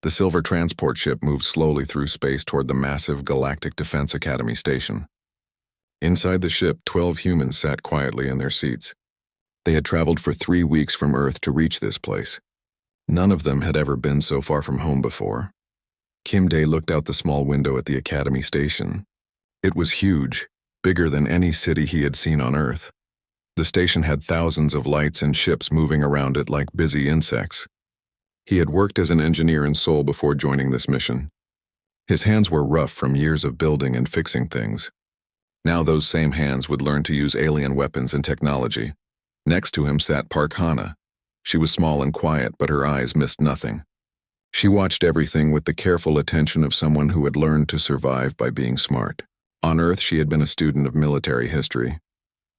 The silver transport ship moved slowly through space toward the massive Galactic Defense Academy station. Inside the ship, 12 humans sat quietly in their seats. They had traveled for 3 weeks from Earth to reach this place. None of them had ever been so far from home before. Kim Dae looked out the small window at the Academy station. It was huge, bigger than any city he had seen on Earth. The station had thousands of lights and ships moving around it like busy insects. He had worked as an engineer in Seoul before joining this mission. His hands were rough from years of building and fixing things. Now those same hands would learn to use alien weapons and technology. Next to him sat Park Hana. She was small and quiet, but her eyes missed nothing. She watched everything with the careful attention of someone who had learned to survive by being smart. On Earth, she had been a student of military history.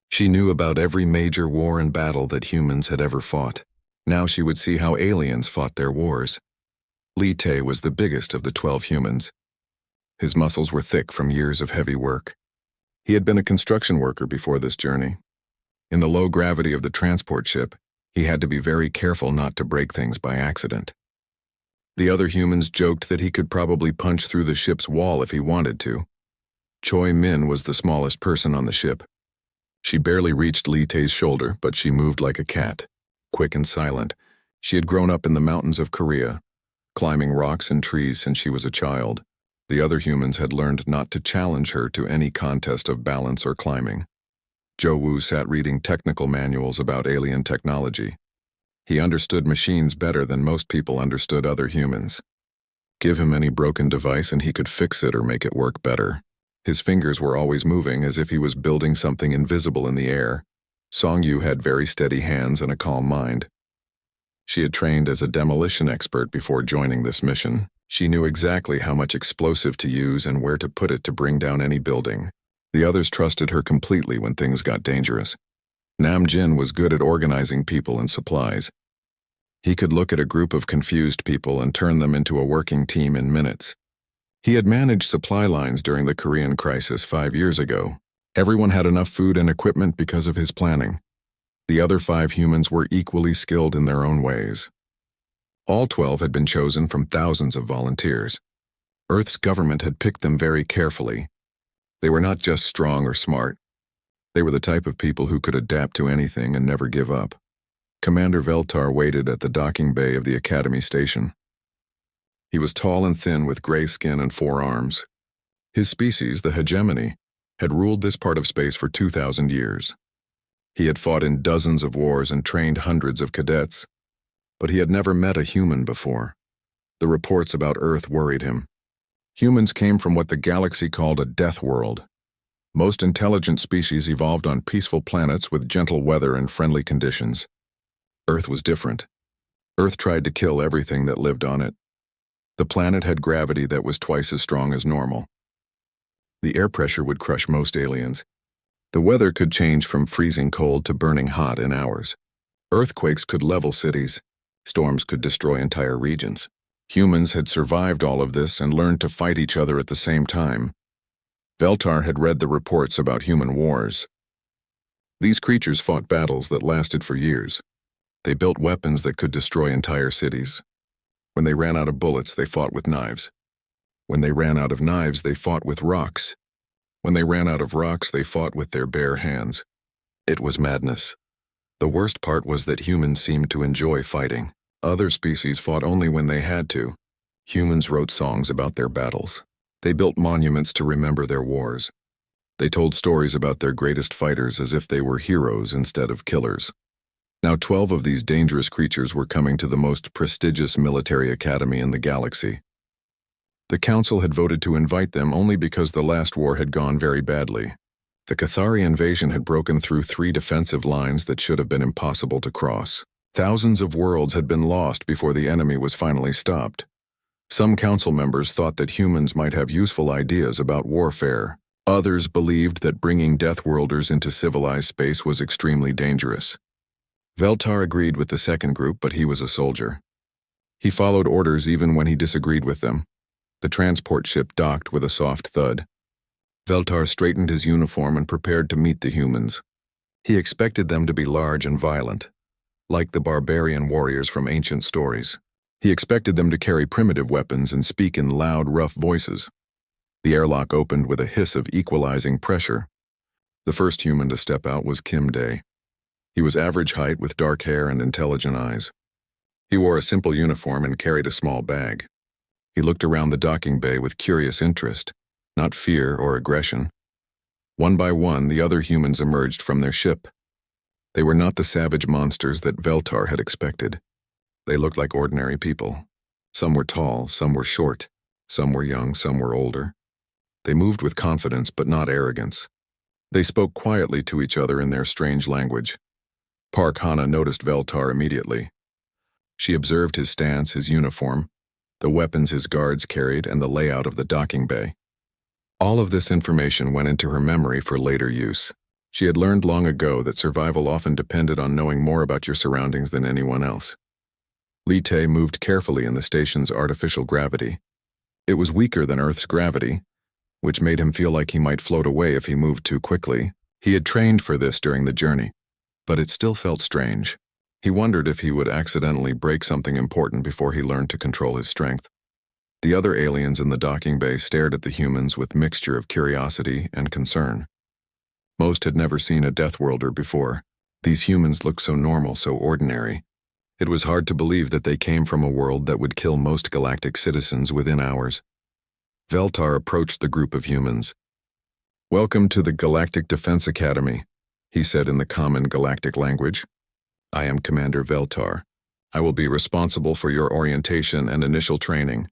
She knew about every major war and battle that humans had ever fought. Now she would see how aliens fought their wars. Lee Tae was the biggest of the 12 humans. His muscles were thick from years of heavy work. He had been a construction worker before this journey. In the low gravity of the transport ship, he had to be very careful not to break things by accident. The other humans joked that he could probably punch through the ship's wall if he wanted to. Choi Min was the smallest person on the ship. She barely reached Lee Tae's shoulder, but she moved like a cat. Quick and silent, she had grown up in the mountains of Korea, climbing rocks and trees since she was a child. The other humans had learned not to challenge her to any contest of balance or climbing. Jo Woo sat reading technical manuals about alien technology. He understood machines better than most people understood other humans. Give him any broken device and he could fix it or make it work better. His fingers were always moving as if he was building something invisible in the air. Song Yu had very steady hands and a calm mind. She had trained as a demolition expert before joining this mission. She knew exactly how much explosive to use and where to put it to bring down any building. The others trusted her completely when things got dangerous. Nam Jin was good at organizing people and supplies. He could look at a group of confused people and turn them into a working team in minutes. He had managed supply lines during the Korean crisis 5 years ago. Everyone had enough food and equipment because of his planning. The other 5 humans were equally skilled in their own ways. All 12 had been chosen from thousands of volunteers. Earth's government had picked them very carefully. They were not just strong or smart. They were the type of people who could adapt to anything and never give up. Commander Veltar waited at the docking bay of the Academy station. He was tall and thin with gray skin and 4 arms. His species, the hegemony, had ruled this part of space for 2,000 years. He had fought in dozens of wars and trained hundreds of cadets. But he had never met a human before. The reports about Earth worried him. Humans came from what the galaxy called a death world. Most intelligent species evolved on peaceful planets with gentle weather and friendly conditions. Earth was different. Earth tried to kill everything that lived on it. The planet had gravity that was twice as strong as normal. The air pressure would crush most aliens. The weather could change from freezing cold to burning hot in hours. Earthquakes could level cities. Storms could destroy entire regions. Humans had survived all of this and learned to fight each other at the same time. Veltar had read the reports about human wars. These creatures fought battles that lasted for years. They built weapons that could destroy entire cities. When they ran out of bullets, they fought with knives. When they ran out of knives, they fought with rocks. When they ran out of rocks, they fought with their bare hands. It was madness. The worst part was that humans seemed to enjoy fighting. Other species fought only when they had to. Humans wrote songs about their battles. They built monuments to remember their wars. They told stories about their greatest fighters as if they were heroes instead of killers. Now 12 of these dangerous creatures were coming to the most prestigious military academy in the galaxy. The council had voted to invite them only because the last war had gone very badly. The Cathari invasion had broken through 3 defensive lines that should have been impossible to cross. Thousands of worlds had been lost before the enemy was finally stopped. Some council members thought that humans might have useful ideas about warfare. Others believed that bringing Deathworlders into civilized space was extremely dangerous. Veltar agreed with the second group, but he was a soldier. He followed orders even when he disagreed with them. The transport ship docked with a soft thud. Veltar straightened his uniform and prepared to meet the humans. He expected them to be large and violent, like the barbarian warriors from ancient stories. He expected them to carry primitive weapons and speak in loud, rough voices. The airlock opened with a hiss of equalizing pressure. The first human to step out was Kim Day. He was average height with dark hair and intelligent eyes. He wore a simple uniform and carried a small bag. He looked around the docking bay with curious interest, not fear or aggression. One by one, the other humans emerged from their ship. They were not the savage monsters that Veltar had expected. They looked like ordinary people. Some were tall, some were short, some were young, some were older. They moved with confidence but not arrogance. They spoke quietly to each other in their strange language. Park Hana noticed Veltar immediately. She observed his stance, his uniform, the weapons his guards carried, and the layout of the docking bay. All of this information went into her memory for later use. She had learned long ago that survival often depended on knowing more about your surroundings than anyone else. Li Te moved carefully in the station's artificial gravity. It was weaker than Earth's gravity, which made him feel like he might float away if he moved too quickly. He had trained for this during the journey, but it still felt strange. He wondered if he would accidentally break something important before he learned to control his strength. The other aliens in the docking bay stared at the humans with mixture of curiosity and concern. Most had never seen a Deathworlder before. These humans looked so normal, so ordinary. It was hard to believe that they came from a world that would kill most galactic citizens within hours. Veltar approached the group of humans. "Welcome to the Galactic Defense Academy," he said in the common galactic language. "I am Commander Veltar. I will be responsible for your orientation and initial training."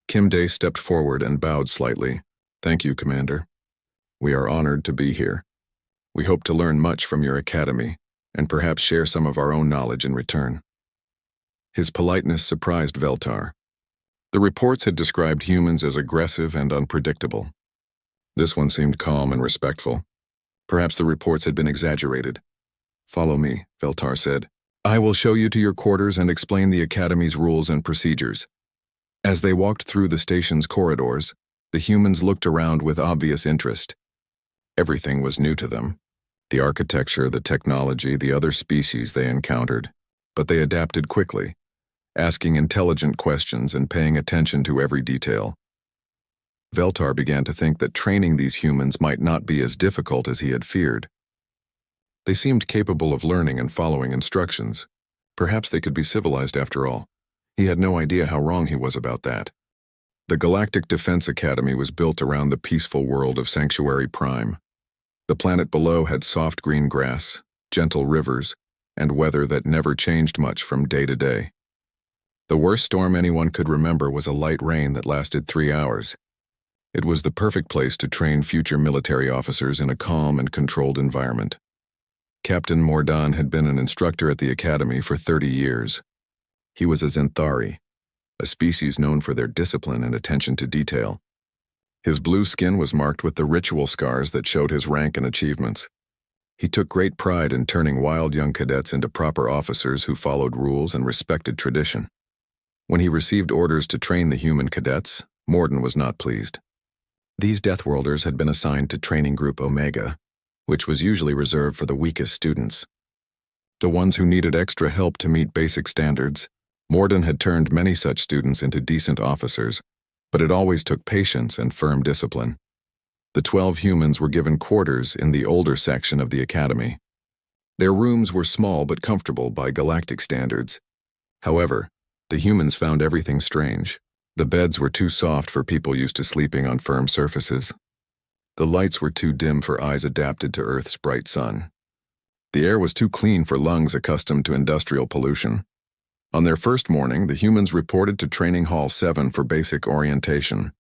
Kim Day stepped forward and bowed slightly. "Thank you, Commander. We are honored to be here. We hope to learn much from your academy, and perhaps share some of our own knowledge in return." His politeness surprised Veltar. The reports had described humans as aggressive and unpredictable. This one seemed calm and respectful. Perhaps the reports had been exaggerated. "Follow me," Veltar said. "I will show you to your quarters and explain the Academy's rules and procedures." As they walked through the station's corridors, the humans looked around with obvious interest. Everything was new to them. The architecture, the technology, the other species they encountered. But they adapted quickly, asking intelligent questions and paying attention to every detail. Veltar began to think that training these humans might not be as difficult as he had feared. They seemed capable of learning and following instructions. Perhaps they could be civilized after all. He had no idea how wrong he was about that. The Galactic Defense Academy was built around the peaceful world of Sanctuary Prime. The planet below had soft green grass, gentle rivers, and weather that never changed much from day to day. The worst storm anyone could remember was a light rain that lasted 3 hours. It was the perfect place to train future military officers in a calm and controlled environment. Captain Mordan had been an instructor at the academy for 30 years. He was a Zenthari, a species known for their discipline and attention to detail. His blue skin was marked with the ritual scars that showed his rank and achievements. He took great pride in turning wild young cadets into proper officers who followed rules and respected tradition. When he received orders to train the human cadets, Morden was not pleased. These Deathworlders had been assigned to Training Group Omega, which was usually reserved for the weakest students. The ones who needed extra help to meet basic standards. Morden had turned many such students into decent officers, but it always took patience and firm discipline. The 12 humans were given quarters in the older section of the academy. Their rooms were small but comfortable by galactic standards. However, the humans found everything strange. The beds were too soft for people used to sleeping on firm surfaces. The lights were too dim for eyes adapted to Earth's bright sun. The air was too clean for lungs accustomed to industrial pollution. On their first morning, the humans reported to Training Hall 7 for basic orientation.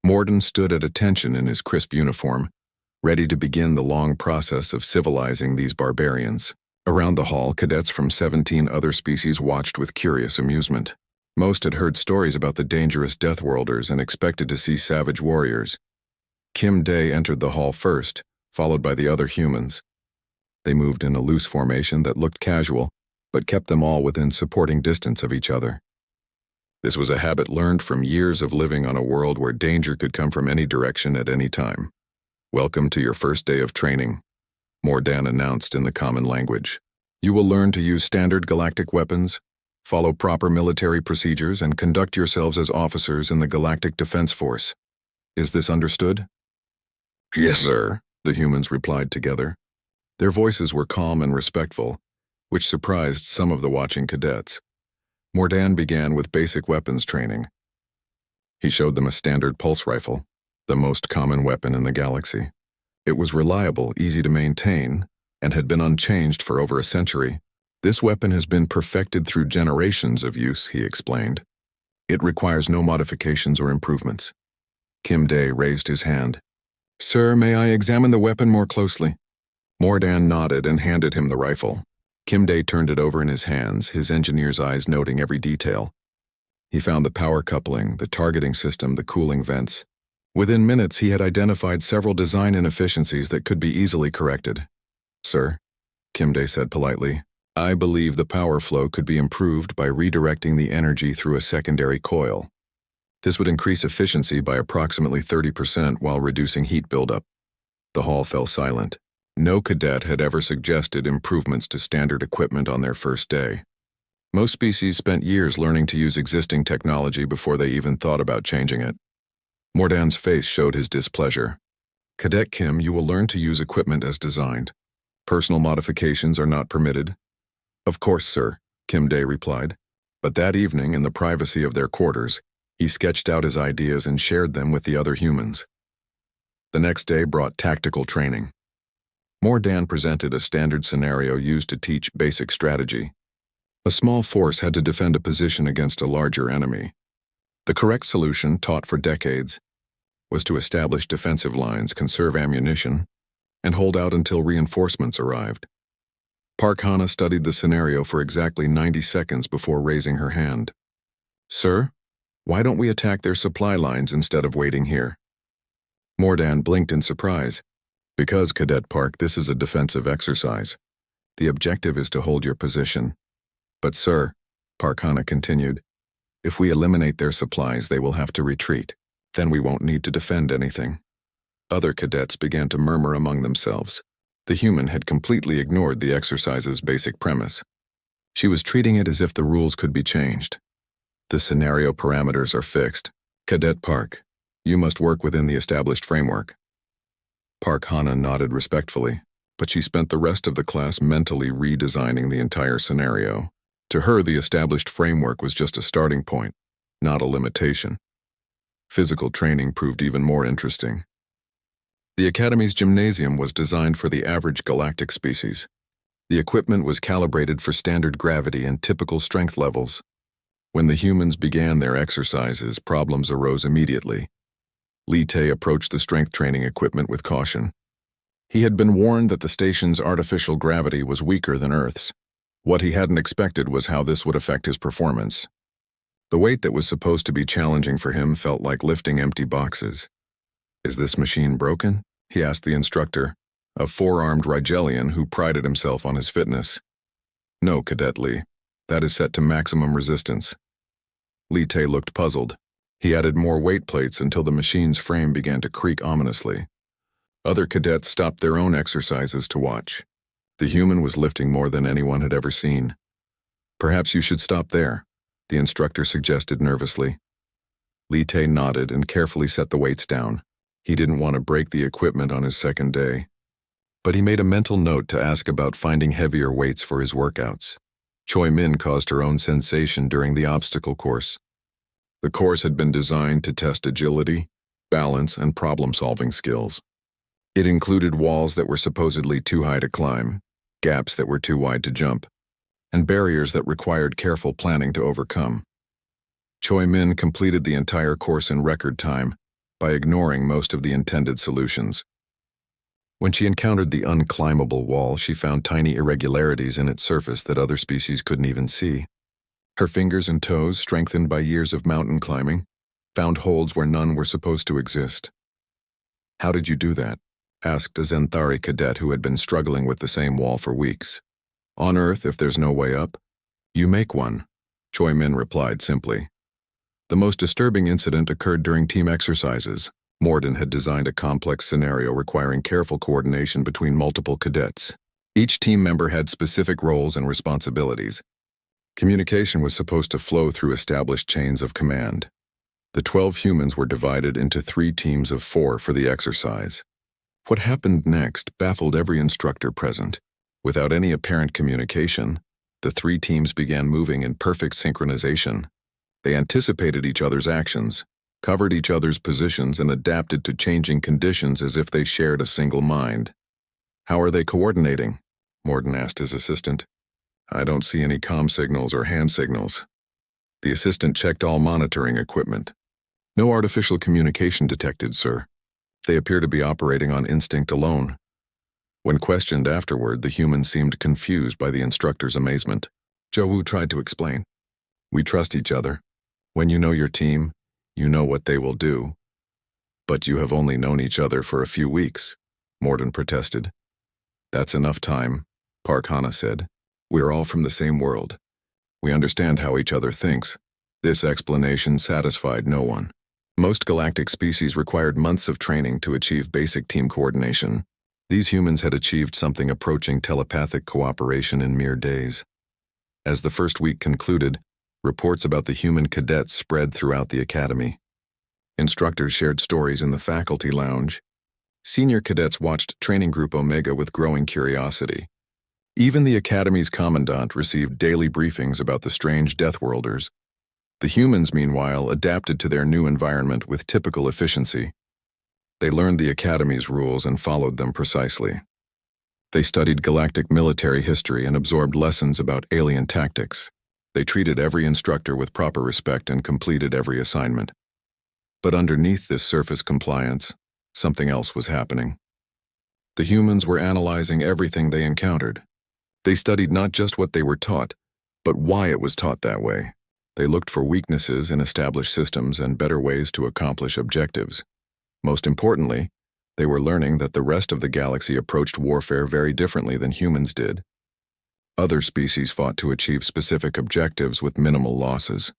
Morden stood at attention in his crisp uniform, ready to begin the long process of civilizing these barbarians. Around the hall, cadets from 17 other species watched with curious amusement. Most had heard stories about the dangerous Deathworlders and expected to see savage warriors. Kim Day entered the hall first, followed by the other humans. They moved in a loose formation that looked casual, but kept them all within supporting distance of each other. This was a habit learned from years of living on a world where danger could come from any direction at any time. "Welcome to your first day of training," Mordan announced in the common language. "You will learn to use standard galactic weapons, Follow proper military procedures and conduct yourselves as officers in the Galactic Defense Force. Is this understood? Yes, Sir, the humans replied together. Their voices were calm and respectful, which surprised some of the watching cadets. Mordan began with basic weapons training. He showed them a standard pulse rifle, the most common weapon in the galaxy. It was reliable, easy to maintain, and had been unchanged for over a century. This weapon has been perfected through generations of use, he explained. It requires no modifications or improvements. Kim Day raised his hand. Sir, may I examine the weapon more closely? Mordan nodded and handed him the rifle. Kim Day turned it over in his hands, his engineer's eyes noting every detail. He found the power coupling, the targeting system, the cooling vents. Within minutes, he had identified several design inefficiencies that could be easily corrected. Sir, Kim Day said politely, I believe the power flow could be improved by redirecting the energy through a secondary coil. This would increase efficiency by approximately 30% while reducing heat buildup. The hall fell silent. No cadet had ever suggested improvements to standard equipment on their first day. Most species spent years learning to use existing technology before they even thought about changing it. Mordan's face showed his displeasure. Cadet Kim, you will learn to use equipment as designed. Personal modifications are not permitted. Of course, sir, Kim Day replied. But that evening, in the privacy of their quarters, he sketched out his ideas and shared them with the other humans. The next day brought tactical training. Mordan presented a standard scenario used to teach basic strategy. A small force had to defend a position against a larger enemy. The correct solution, taught for decades, was to establish defensive lines, conserve ammunition, and hold out until reinforcements arrived. Park Hana studied the scenario for exactly 90 seconds before raising her hand. Sir, why don't we attack their supply lines instead of waiting here? Mordan blinked in surprise. Because, Cadet Park, this is a defensive exercise. The objective is to hold your position. But sir, Park Hana continued, if we eliminate their supplies, they will have to retreat. Then we won't need to defend anything. Other cadets began to murmur among themselves. The human had completely ignored the exercise's basic premise. She was treating it as if the rules could be changed. The scenario parameters are fixed. Cadet Park, you must work within the established framework. Park Hana nodded respectfully, but she spent the rest of the class mentally redesigning the entire scenario. To her, the established framework was just a starting point, not a limitation. Physical training proved even more interesting. The Academy's gymnasium was designed for the average galactic species. The equipment was calibrated for standard gravity and typical strength levels. When the humans began their exercises, problems arose immediately. Li Te approached the strength training equipment with caution. He had been warned that the station's artificial gravity was weaker than Earth's. What he hadn't expected was how this would affect his performance. The weight that was supposed to be challenging for him felt like lifting empty boxes. Is this machine broken? He asked the instructor, a four-armed Rigelian who prided himself on his fitness. No, Cadet Li. That is set to maximum resistance. Li Te looked puzzled. He added more weight plates until the machine's frame began to creak ominously. Other cadets stopped their own exercises to watch. The human was lifting more than anyone had ever seen. Perhaps you should stop there, the instructor suggested nervously. Li Te nodded and carefully set the weights down. He didn't want to break the equipment on his second day. But he made a mental note to ask about finding heavier weights for his workouts. Choi Min caused her own sensation during the obstacle course. The course had been designed to test agility, balance, and problem-solving skills. It included walls that were supposedly too high to climb, gaps that were too wide to jump, and barriers that required careful planning to overcome. Choi Min completed the entire course in record time by ignoring most of the intended solutions. When she encountered the unclimbable wall, she found tiny irregularities in its surface that other species couldn't even see. Her fingers and toes, strengthened by years of mountain climbing, found holds where none were supposed to exist. How did you do that? Asked a Zenthari cadet who had been struggling with the same wall for weeks. On Earth, if there's no way up, you make one, Choi Min replied simply. The most disturbing incident occurred during team exercises. Morden had designed a complex scenario requiring careful coordination between multiple cadets. Each team member had specific roles and responsibilities. Communication was supposed to flow through established chains of command. The 12 humans were divided into 3 teams of 4 for the exercise. What happened next baffled every instructor present. Without any apparent communication, the 3 teams began moving in perfect synchronization. They anticipated each other's actions, covered each other's positions, and adapted to changing conditions as if they shared a single mind. "How are they coordinating?" Morden asked his assistant. "I don't see any comm signals or hand signals." The assistant checked all monitoring equipment. "No artificial communication detected, sir. They appear to be operating on instinct alone." When questioned afterward, the human seemed confused by the instructor's amazement. Zhou Wu tried to explain. "We trust each other. When you know your team, you know what they will do." "But you have only known each other for a few weeks," Morden protested. "That's enough time," Park Hana said. "We are all from the same world. We understand how each other thinks." This explanation satisfied no one. Most galactic species required months of training to achieve basic team coordination. These humans had achieved something approaching telepathic cooperation in mere days. As the first week concluded, reports about the human cadets spread throughout the academy. Instructors shared stories in the faculty lounge. Senior cadets watched Training Group Omega with growing curiosity. Even the academy's commandant received daily briefings about the strange Deathworlders. The humans, meanwhile, adapted to their new environment with typical efficiency. They learned the academy's rules and followed them precisely. They studied galactic military history and absorbed lessons about alien tactics. They treated every instructor with proper respect and completed every assignment. But underneath this surface compliance, something else was happening. The humans were analyzing everything they encountered. They studied not just what they were taught, but why it was taught that way. They looked for weaknesses in established systems and better ways to accomplish objectives. Most importantly, they were learning that the rest of the galaxy approached warfare very differently than humans did. Other species fought to achieve specific objectives with minimal losses.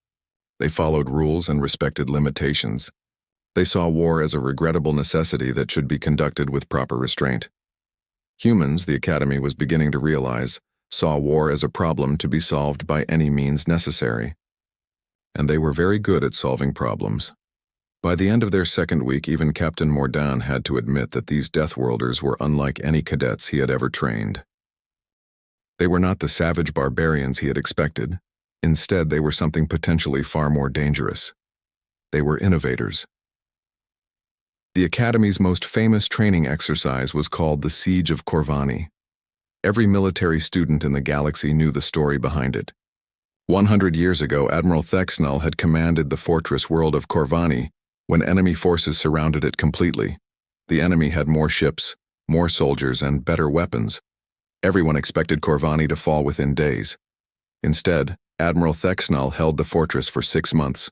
They followed rules and respected limitations. They saw war as a regrettable necessity that should be conducted with proper restraint. Humans, the Academy was beginning to realize, saw war as a problem to be solved by any means necessary. And they were very good at solving problems. By the end of their second week, even Captain Mordan had to admit that these Deathworlders were unlike any cadets he had ever trained. They were not the savage barbarians he had expected. Instead, they were something potentially far more dangerous. They were innovators. The Academy's most famous training exercise was called the Siege of Corvani. Every military student in the galaxy knew the story behind it. 100 years ago, Admiral Thexnell had commanded the fortress world of Corvani when enemy forces surrounded it completely. The enemy had more ships, more soldiers, and better weapons. Everyone expected Corvani to fall within days. Instead, Admiral Thexnell held the fortress for 6 months.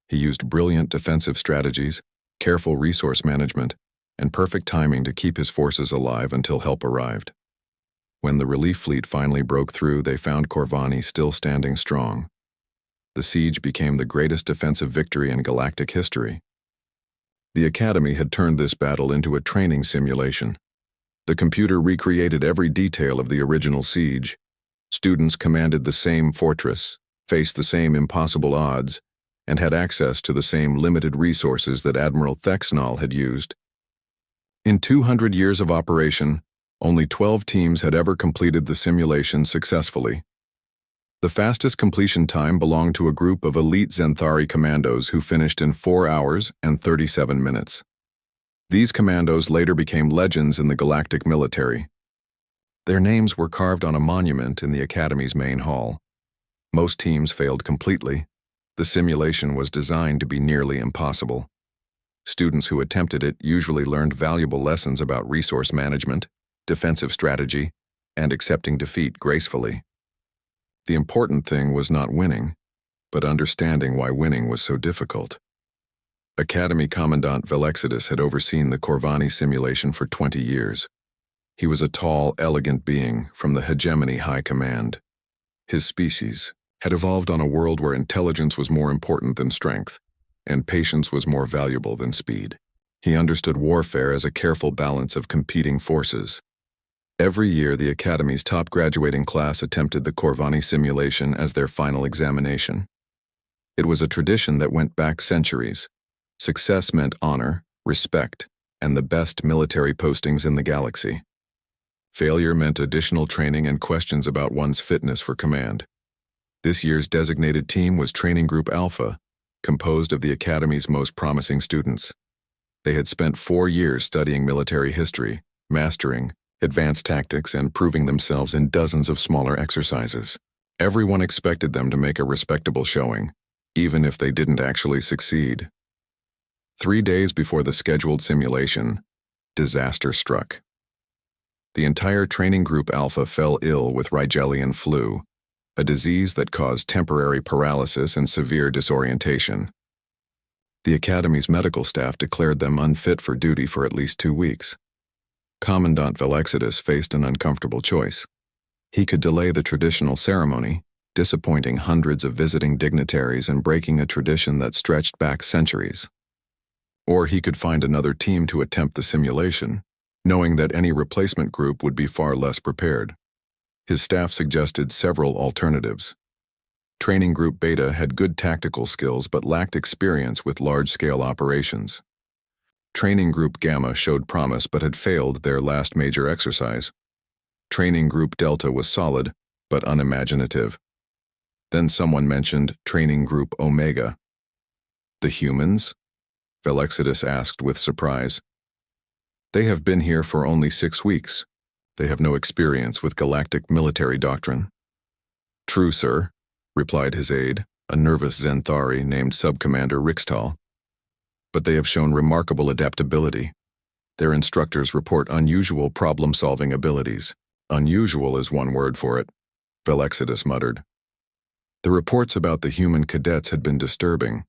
He used brilliant defensive strategies, careful resource management, and perfect timing to keep his forces alive until help arrived. When the relief fleet finally broke through, they found Corvani still standing strong. The siege became the greatest defensive victory in galactic history. The Academy had turned this battle into a training simulation. The computer recreated every detail of the original siege. Students commanded the same fortress, faced the same impossible odds, and had access to the same limited resources that Admiral Thexnell had used. In 200 years of operation, only 12 teams had ever completed the simulation successfully. The fastest completion time belonged to a group of elite Zenthari commandos who finished in 4 hours and 37 minutes. These commandos later became legends in the galactic military. Their names were carved on a monument in the Academy's main hall. Most teams failed completely. The simulation was designed to be nearly impossible. Students who attempted it usually learned valuable lessons about resource management, defensive strategy, and accepting defeat gracefully. The important thing was not winning, but understanding why winning was so difficult. Academy Commandant Velexidus had overseen the Corvani simulation for 20 years. He was a tall, elegant being from the Hegemony High Command. His species had evolved on a world where intelligence was more important than strength, and patience was more valuable than speed. He understood warfare as a careful balance of competing forces. Every year, the Academy's top graduating class attempted the Corvani simulation as their final examination. It was a tradition that went back centuries. Success meant honor, respect, and the best military postings in the galaxy. Failure meant additional training and questions about one's fitness for command. This year's designated team was Training Group Alpha, composed of the Academy's most promising students. They had spent 4 years studying military history, mastering advanced tactics, and proving themselves in dozens of smaller exercises. Everyone expected them to make a respectable showing, even if they didn't actually succeed. 3 days before the scheduled simulation, disaster struck. The entire Training Group Alpha fell ill with Rigelian flu, a disease that caused temporary paralysis and severe disorientation. The Academy's medical staff declared them unfit for duty for at least 2 weeks. Commandant Velexidus faced an uncomfortable choice. He could delay the traditional ceremony, disappointing hundreds of visiting dignitaries and breaking a tradition that stretched back centuries. Or he could find another team to attempt the simulation, knowing that any replacement group would be far less prepared. His staff suggested several alternatives. Training Group Beta had good tactical skills but lacked experience with large-scale operations. Training Group Gamma showed promise but had failed their last major exercise. Training Group Delta was solid but unimaginative. Then someone mentioned Training Group Omega. The humans? Velexidus asked with surprise. They have been here for only 6 weeks. They have no experience with galactic military doctrine. True, sir, replied his aide, a nervous Zenthari named Subcommander Rixtal. But they have shown remarkable adaptability. Their instructors report unusual problem-solving abilities. Unusual is one word for it, Velexidus muttered. The reports about the human cadets had been disturbing.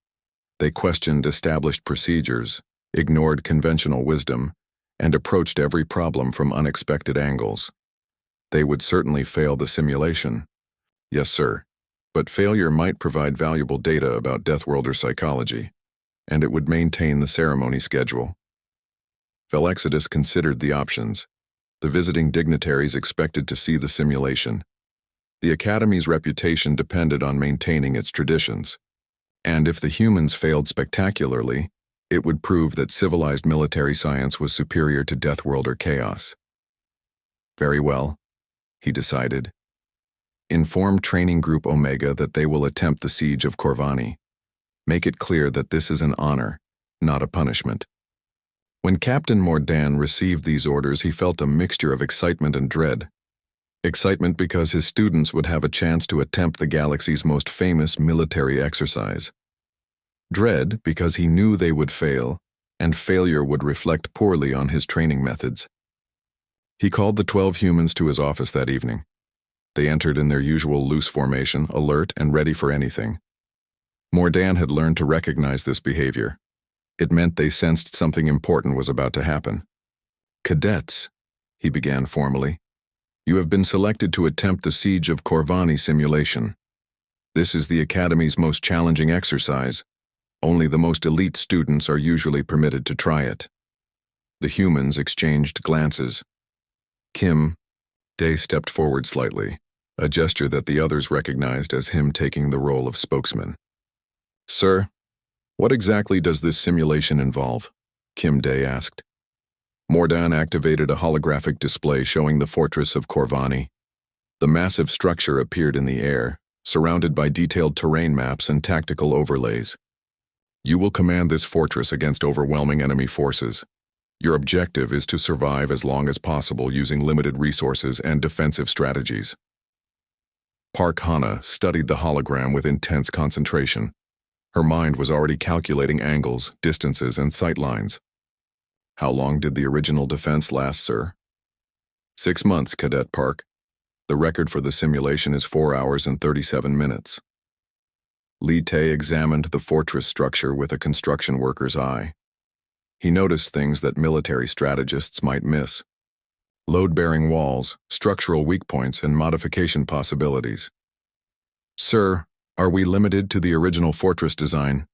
They questioned established procedures, ignored conventional wisdom, and approached every problem from unexpected angles. They would certainly fail the simulation. Yes, sir, but failure might provide valuable data about Deathworlder psychology, and it would maintain the ceremony schedule. Velexidus considered the options. The visiting dignitaries expected to see the simulation. The Academy's reputation depended on maintaining its traditions. And if the humans failed spectacularly, it would prove that civilized military science was superior to Deathworlder chaos. Very well, he decided. Inform Training Group Omega that they will attempt the siege of Corvani. Make it clear that this is an honor, not a punishment. When Captain Mordan received these orders, he felt a mixture of excitement and dread. Excitement because his students would have a chance to attempt the galaxy's most famous military exercise. Dread because he knew they would fail, and failure would reflect poorly on his training methods. He called the 12 humans to his office that evening. They entered in their usual loose formation, alert and ready for anything. Mordan had learned to recognize this behavior. It meant they sensed something important was about to happen. Cadets, he began formally, you have been selected to attempt the siege of Corvani simulation. This is the Academy's most challenging exercise. Only the most elite students are usually permitted to try it. The humans exchanged glances. Day stepped forward slightly, a gesture that the others recognized as him taking the role of spokesman. Sir, what exactly does this simulation involve? Day asked. Mordan activated a holographic display showing the fortress of Corvani. The massive structure appeared in the air, surrounded by detailed terrain maps and tactical overlays. You will command this fortress against overwhelming enemy forces. Your objective is to survive as long as possible using limited resources and defensive strategies. Park Hana studied the hologram with intense concentration. Her mind was already calculating angles, distances, and sight lines. How long did the original defense last, sir? 6 months, Cadet Park. The record for the simulation is 4 hours and 37 minutes. Li Te examined the fortress structure with a construction worker's eye. He noticed things that military strategists might miss. Load-bearing walls, structural weak points, and modification possibilities. Sir, are we limited to the original fortress design?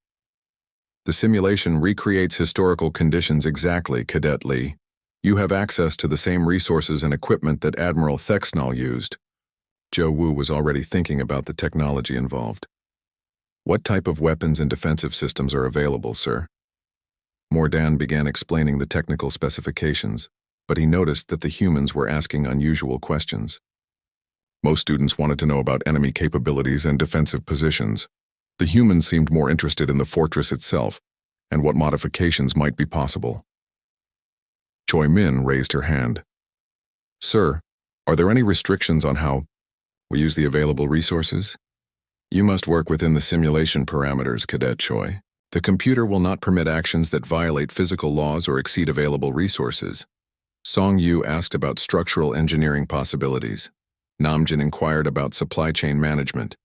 The simulation recreates historical conditions exactly, Cadet Li. You have access to the same resources and equipment that Admiral Thexnall used. Joe Wu was already thinking about the technology involved. What type of weapons and defensive systems are available, sir? Mordan began explaining the technical specifications, but he noticed that the humans were asking unusual questions. Most students wanted to know about enemy capabilities and defensive positions. The humans seemed more interested in the fortress itself and what modifications might be possible. Choi Min raised her hand. Sir, are there any restrictions on how we use the available resources? You must work within the simulation parameters, Cadet Choi. The computer will not permit actions that violate physical laws or exceed available resources. Song Yu asked about structural engineering possibilities. Namjin inquired about supply chain management.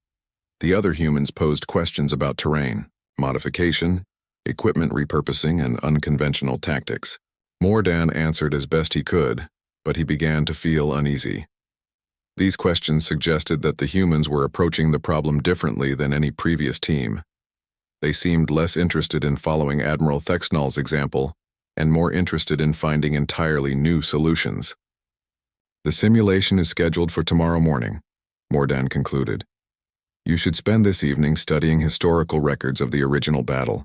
The other humans posed questions about terrain, modification, equipment repurposing, and unconventional tactics. Mordan answered as best he could, but he began to feel uneasy. These questions suggested that the humans were approaching the problem differently than any previous team. They seemed less interested in following Admiral Thexnall's example and more interested in finding entirely new solutions. The simulation is scheduled for tomorrow morning, Mordan concluded. You should spend this evening studying historical records of the original battle.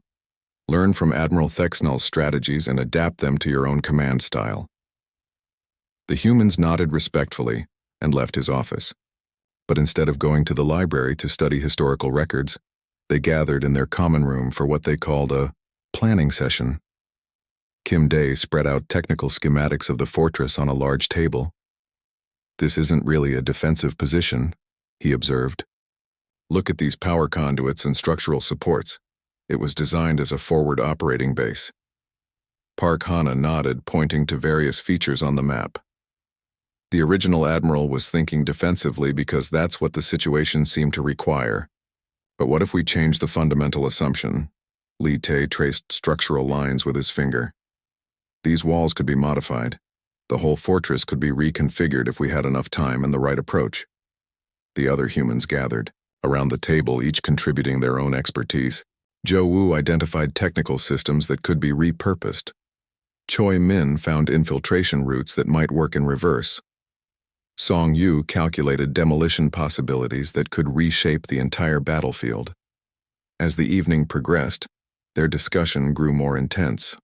Learn from Admiral Thexnall's strategies and adapt them to your own command style. The humans nodded respectfully and left his office. But instead of going to the library to study historical records, they gathered in their common room for what they called a planning session. Kim Dae spread out technical schematics of the fortress on a large table. This isn't really a defensive position, he observed. Look at these power conduits and structural supports. It was designed as a forward operating base. Park Hana nodded, pointing to various features on the map. The original admiral was thinking defensively because that's what the situation seemed to require. But what if we change the fundamental assumption? Li Tae traced structural lines with his finger. These walls could be modified. The whole fortress could be reconfigured if we had enough time and the right approach. The other humans gathered, around the table, each contributing their own expertise. Joe Wu identified technical systems that could be repurposed. Choi Min found infiltration routes that might work in reverse. Song Yu calculated demolition possibilities that could reshape the entire battlefield. As the evening progressed, their discussion grew more intense.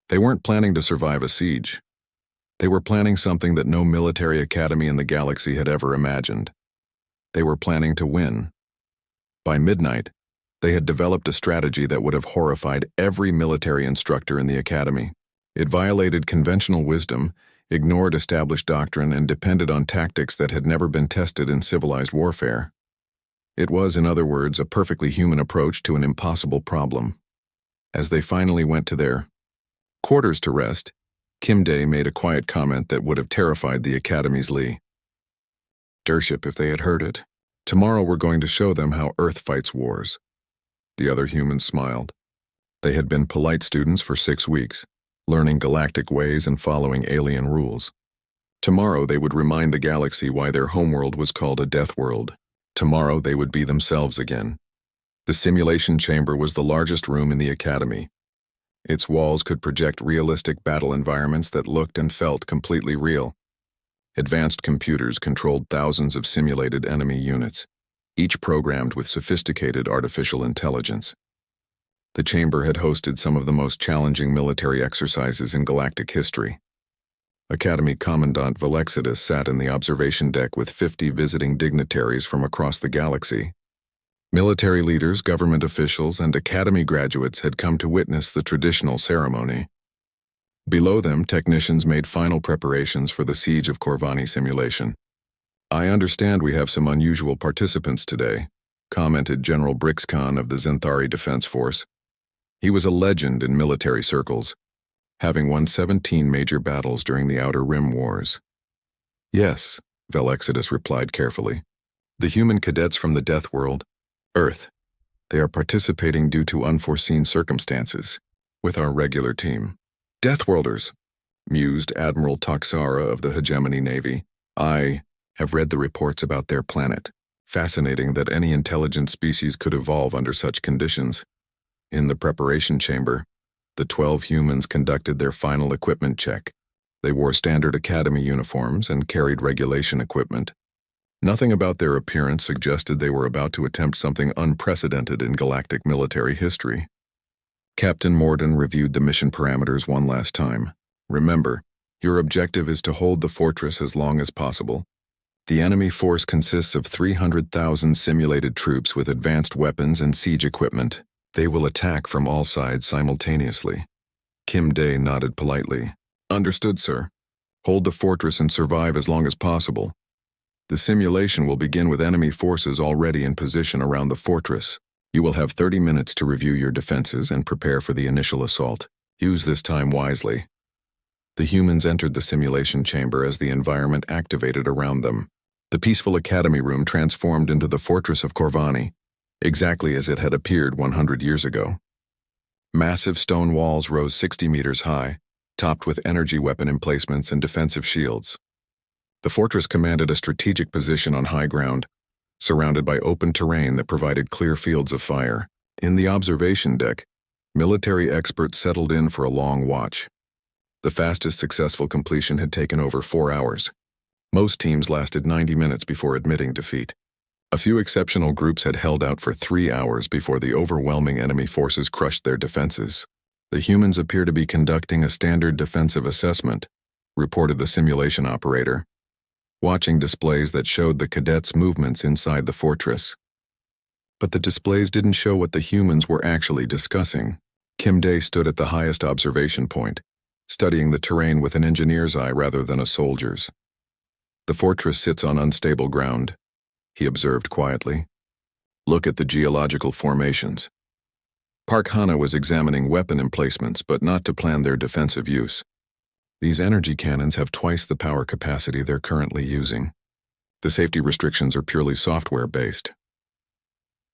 They weren't planning to survive a siege. They were planning something that no military academy in the galaxy had ever imagined. They were planning to win. By midnight, they had developed a strategy that would have horrified every military instructor in the academy. It violated conventional wisdom, ignored established doctrine, and depended on tactics that had never been tested in civilized warfare. It was, in other words, a perfectly human approach to an impossible problem. As they finally went to their quarters to rest, Kim Dae made a quiet comment that would have terrified the Academy's Lee. Dership if they had heard it. Tomorrow we're going to show them how Earth fights wars. The other humans smiled. They had been polite students for 6 weeks, learning galactic ways and following alien rules. Tomorrow they would remind the galaxy why their homeworld was called a death world. Tomorrow they would be themselves again. The simulation chamber was the largest room in the Academy. Its walls could project realistic battle environments that looked and felt completely real. Advanced computers controlled thousands of simulated enemy units, each programmed with sophisticated artificial intelligence. The chamber had hosted some of the most challenging military exercises in galactic history. Academy Commandant Velexidus sat in the observation deck with 50 visiting dignitaries from across the galaxy. Military leaders, government officials, and Academy graduates had come to witness the traditional ceremony. Below them, technicians made final preparations for the Siege of Corvani simulation. I understand we have some unusual participants today, commented General Brixcon of the Zenthari Defense Force. He was a legend in military circles, having won 17 major battles during the Outer Rim Wars. Yes, Velexidus replied carefully. The human cadets from the Death World, Earth. They are participating due to unforeseen circumstances, with our regular team. Deathworlders, mused Admiral Toxara of the Hegemony Navy. I have read the reports about their planet. Fascinating that any intelligent species could evolve under such conditions. In the preparation chamber, the 12 humans conducted their final equipment check. They wore standard academy uniforms and carried regulation equipment. Nothing about their appearance suggested they were about to attempt something unprecedented in galactic military history. Captain Morden reviewed the mission parameters one last time. Remember, your objective is to hold the fortress as long as possible. The enemy force consists of 300,000 simulated troops with advanced weapons and siege equipment. They will attack from all sides simultaneously. Kim Day nodded politely. Understood, sir. Hold the fortress and survive as long as possible. The simulation will begin with enemy forces already in position around the fortress. You will have 30 minutes to review your defenses and prepare for the initial assault. Use this time wisely. The humans entered the simulation chamber as the environment activated around them. The peaceful academy room transformed into the fortress of Corvani, exactly as it had appeared 100 years ago. Massive stone walls rose 60 meters high, topped with energy weapon emplacements and defensive shields. The fortress commanded a strategic position on high ground, surrounded by open terrain that provided clear fields of fire. In the observation deck, military experts settled in for a long watch. The fastest successful completion had taken over 4 hours. Most teams lasted 90 minutes before admitting defeat. A few exceptional groups had held out for 3 hours before the overwhelming enemy forces crushed their defenses. The humans appear to be conducting a standard defensive assessment, reported the simulation operator, watching displays that showed the cadets' movements inside the fortress. But the displays didn't show what the humans were actually discussing. Kim Day stood at the highest observation point, studying the terrain with an engineer's eye rather than a soldier's. The fortress sits on unstable ground, he observed quietly. Look at the geological formations. Park Hana was examining weapon emplacements, but not to plan their defensive use. These energy cannons have twice the power capacity they're currently using. The safety restrictions are purely software-based.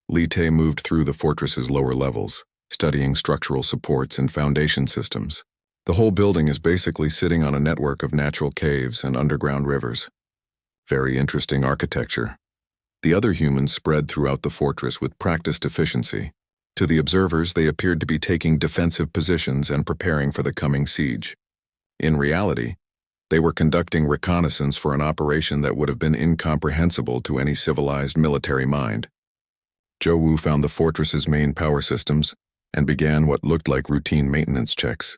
Li Te moved through the fortress's lower levels, studying structural supports and foundation systems. The whole building is basically sitting on a network of natural caves and underground rivers. Very interesting architecture. The other humans spread throughout the fortress with practiced efficiency. To the observers, they appeared to be taking defensive positions and preparing for the coming siege. In reality, they were conducting reconnaissance for an operation that would have been incomprehensible to any civilized military mind. Zhou Wu found the fortress's main power systems and began what looked like routine maintenance checks.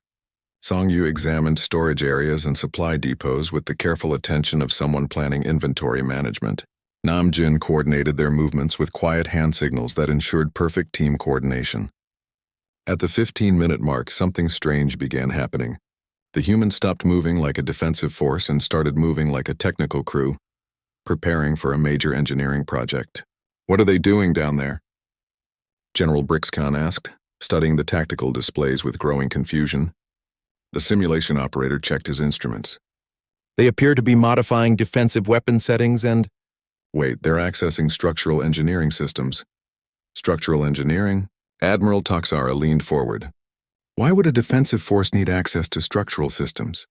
Song Yu examined storage areas and supply depots with the careful attention of someone planning inventory management. Nam Jin coordinated their movements with quiet hand signals that ensured perfect team coordination. At the 15-minute mark, something strange began happening. The humans stopped moving like a defensive force and started moving like a technical crew, preparing for a major engineering project. What are they doing down there? General Brixcon asked, studying the tactical displays with growing confusion. The simulation operator checked his instruments. They appear to be modifying defensive weapon settings and... Wait, they're accessing structural engineering systems. Structural engineering? Admiral Toxara leaned forward. Why would a defensive force need access to structural systems?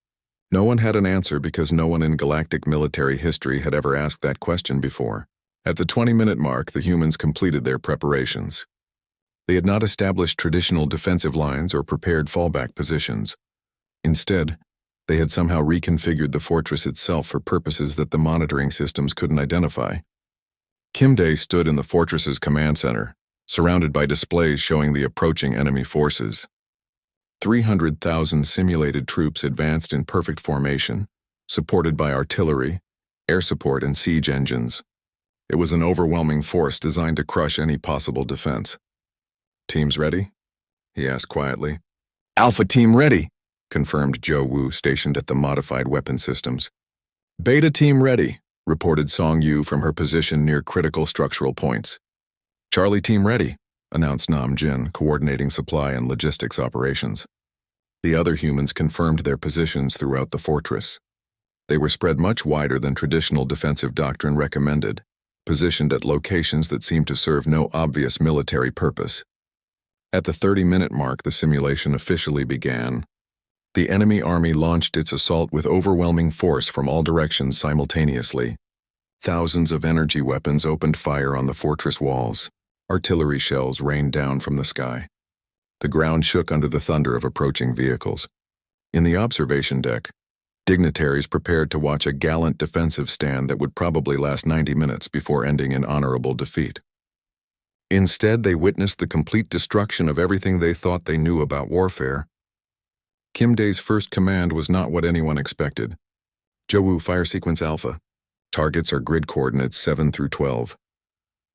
No one had an answer because no one in galactic military history had ever asked that question before. At the 20-minute mark, the humans completed their preparations. They had not established traditional defensive lines or prepared fallback positions. Instead, they had somehow reconfigured the fortress itself for purposes that the monitoring systems couldn't identify. Kim Day stood in the fortress's command center, surrounded by displays showing the approaching enemy forces. 300,000 simulated troops advanced in perfect formation, supported by artillery, air support, and siege engines. It was an overwhelming force designed to crush any possible defense. Teams ready? He asked quietly. Alpha Team ready, confirmed Zhou Wu, stationed at the modified weapon systems. Beta Team ready, reported Song Yu from her position near critical structural points. Charlie Team ready, announced Nam Jin, coordinating supply and logistics operations. The other humans confirmed their positions throughout the fortress. They were spread much wider than traditional defensive doctrine recommended, positioned at locations that seemed to serve no obvious military purpose. At the 30-minute mark, the simulation officially began. The enemy army launched its assault with overwhelming force from all directions simultaneously. Thousands of energy weapons opened fire on the fortress walls. Artillery shells rained down from the sky. The ground shook under the thunder of approaching vehicles. In the observation deck, Dignitaries prepared to watch a gallant defensive stand that would probably last 90 minutes before ending in honorable defeat. Instead, they witnessed the complete destruction of everything they thought they knew about warfare. Kim Dae's first command was not what anyone expected. Jowu Fire Sequence Alpha. Targets are grid coordinates 7 through 12.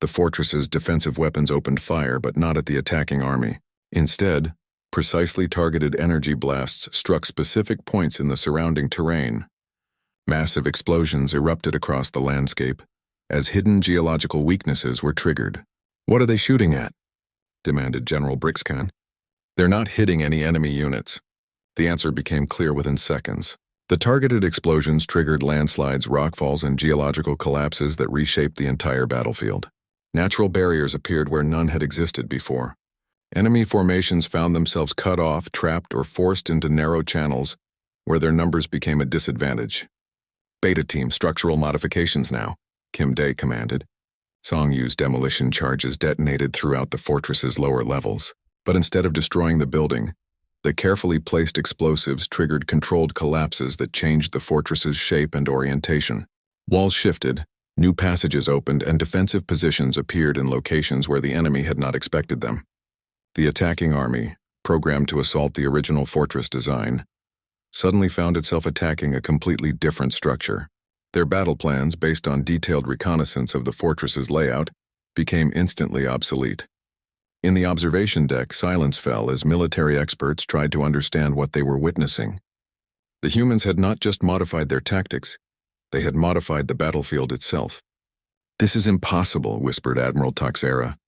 The fortress's defensive weapons opened fire, but not at the attacking army. Instead, precisely targeted energy blasts struck specific points in the surrounding terrain. Massive explosions erupted across the landscape as hidden geological weaknesses were triggered. "What are they shooting at?" demanded General Brixcan. "They're not hitting any enemy units." The answer became clear within seconds. The targeted explosions triggered landslides, rockfalls, and geological collapses that reshaped the entire battlefield. Natural barriers appeared where none had existed before. Enemy formations found themselves cut off, trapped, or forced into narrow channels where their numbers became a disadvantage. "Beta Team, structural modifications now," Kim Dae commanded. Songyu's demolition charges detonated throughout the fortress's lower levels, but instead of destroying the building, the carefully placed explosives triggered controlled collapses that changed the fortress's shape and orientation. Walls shifted, new passages opened, and defensive positions appeared in locations where the enemy had not expected them. The attacking army, programmed to assault the original fortress design, suddenly found itself attacking a completely different structure. Their battle plans, based on detailed reconnaissance of the fortress's layout, became instantly obsolete. In the observation deck, silence fell as military experts tried to understand what they were witnessing. The humans had not just modified their tactics, they had modified the battlefield itself. "This is impossible," whispered Admiral Toxera.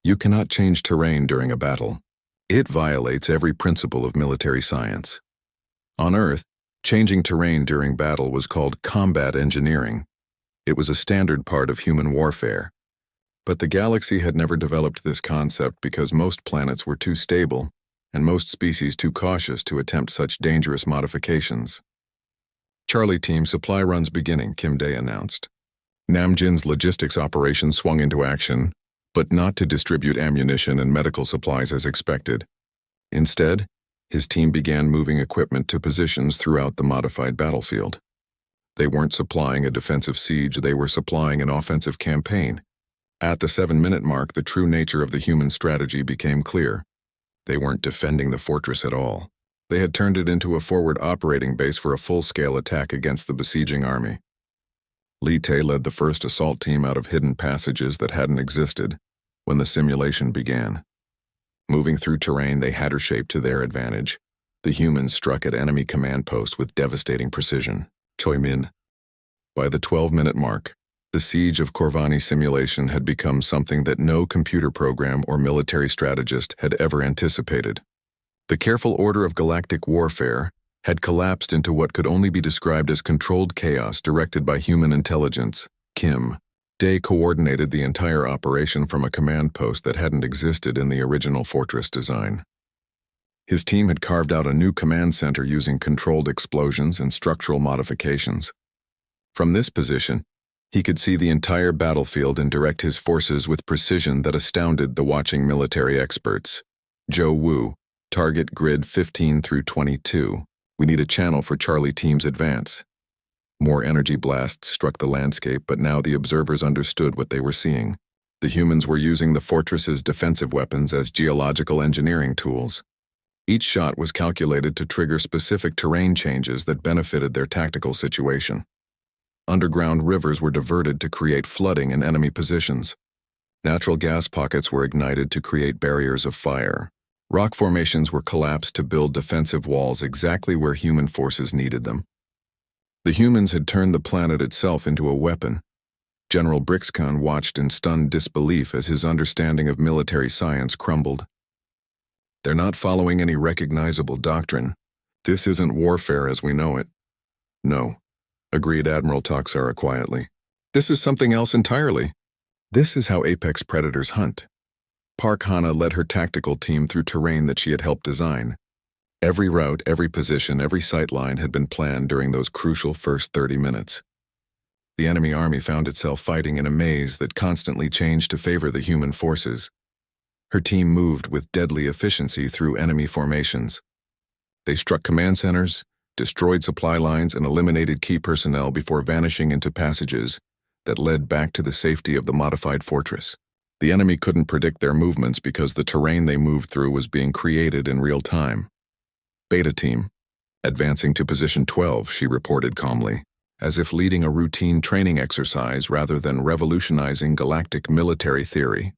"You cannot change terrain during a battle. It violates every principle of military science." On Earth, changing terrain during battle was called combat engineering. It was a standard part of human warfare. But the galaxy had never developed this concept because most planets were too stable and most species too cautious to attempt such dangerous modifications. "Charlie Team, supply runs beginning," Kim Dae announced. Namjin's logistics operation swung into action, but not to distribute ammunition and medical supplies as expected. Instead, his team began moving equipment to positions throughout the modified battlefield. They weren't supplying a defensive siege, they were supplying an offensive campaign. At the 7-minute mark, the true nature of the human strategy became clear. They weren't defending the fortress at all. They had turned it into a forward operating base for a full-scale attack against the besieging army. Li Tae led the first assault team out of hidden passages that hadn't existed when the simulation began. Moving through terrain they had her shaped to their advantage. The humans struck at enemy command posts with devastating precision. Choi Min. By the 12-minute mark, the siege of Corvani simulation had become something that no computer program or military strategist had ever anticipated. The careful order of galactic warfare had collapsed into what could only be described as controlled chaos directed by human intelligence. Kim Dae coordinated the entire operation from a command post that hadn't existed in the original fortress design. His team had carved out a new command center using controlled explosions and structural modifications. From this position, he could see the entire battlefield and direct his forces with precision that astounded the watching military experts. "Joe Wu, target grid 15 through 22. We need a channel for Charlie Team's advance." More energy blasts struck the landscape, but now the observers understood what they were seeing. The humans were using the fortress's defensive weapons as geological engineering tools. Each shot was calculated to trigger specific terrain changes that benefited their tactical situation. Underground rivers were diverted to create flooding in enemy positions. Natural gas pockets were ignited to create barriers of fire. Rock formations were collapsed to build defensive walls exactly where human forces needed them. The humans had turned the planet itself into a weapon. General Brixcan watched in stunned disbelief as his understanding of military science crumbled. "They're not following any recognizable doctrine. This isn't warfare as we know it." "No," agreed Admiral Toxera quietly. "This is something else entirely. This is how apex predators hunt." Park Hana led her tactical team through terrain that she had helped design. Every route, every position, every sight line had been planned during those crucial first 30 minutes. The enemy army found itself fighting in a maze that constantly changed to favor the human forces. Her team moved with deadly efficiency through enemy formations. They struck command centers, destroyed supply lines, and eliminated key personnel before vanishing into passages that led back to the safety of the modified fortress. The enemy couldn't predict their movements because the terrain they moved through was being created in real time. Beta team, advancing to position 12, she reported calmly, as if leading a routine training exercise rather than revolutionizing galactic military theory.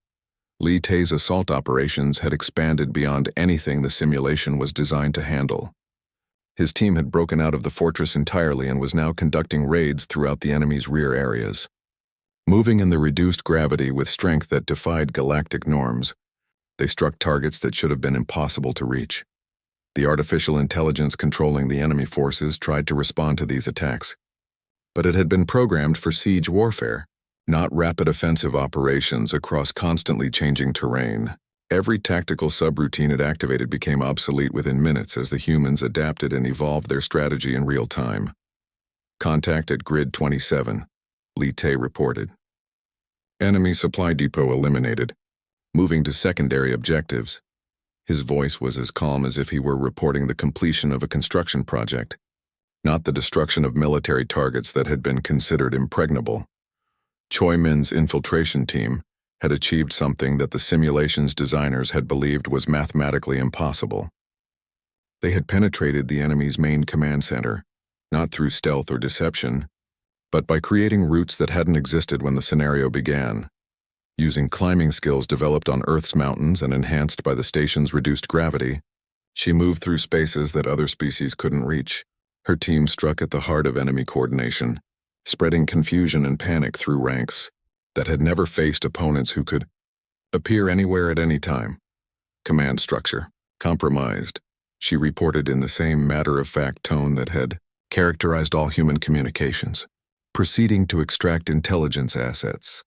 Li Tei's assault operations had expanded beyond anything the simulation was designed to handle. His team had broken out of the fortress entirely and was now conducting raids throughout the enemy's rear areas. Moving in the reduced gravity with strength that defied galactic norms, they struck targets that should have been impossible to reach. The artificial intelligence controlling the enemy forces tried to respond to these attacks, but it had been programmed for siege warfare, not rapid offensive operations across constantly changing terrain. Every tactical subroutine it activated became obsolete within minutes as the humans adapted and evolved their strategy in real time. Contact at Grid 27, Li Tei reported. Enemy supply depot eliminated. Moving to secondary objectives. His voice was as calm as if he were reporting the completion of a construction project, not the destruction of military targets that had been considered impregnable. Choi Min's infiltration team had achieved something that the simulation's designers had believed was mathematically impossible. They had penetrated the enemy's main command center, not through stealth or deception, but by creating routes that hadn't existed when the scenario began. Using climbing skills developed on Earth's mountains and enhanced by the station's reduced gravity, she moved through spaces that other species couldn't reach. Her team struck at the heart of enemy coordination, spreading confusion and panic through ranks that had never faced opponents who could appear anywhere at any time. Command structure compromised, she reported in the same matter-of-fact tone that had characterized all human communications. Proceeding to extract intelligence assets.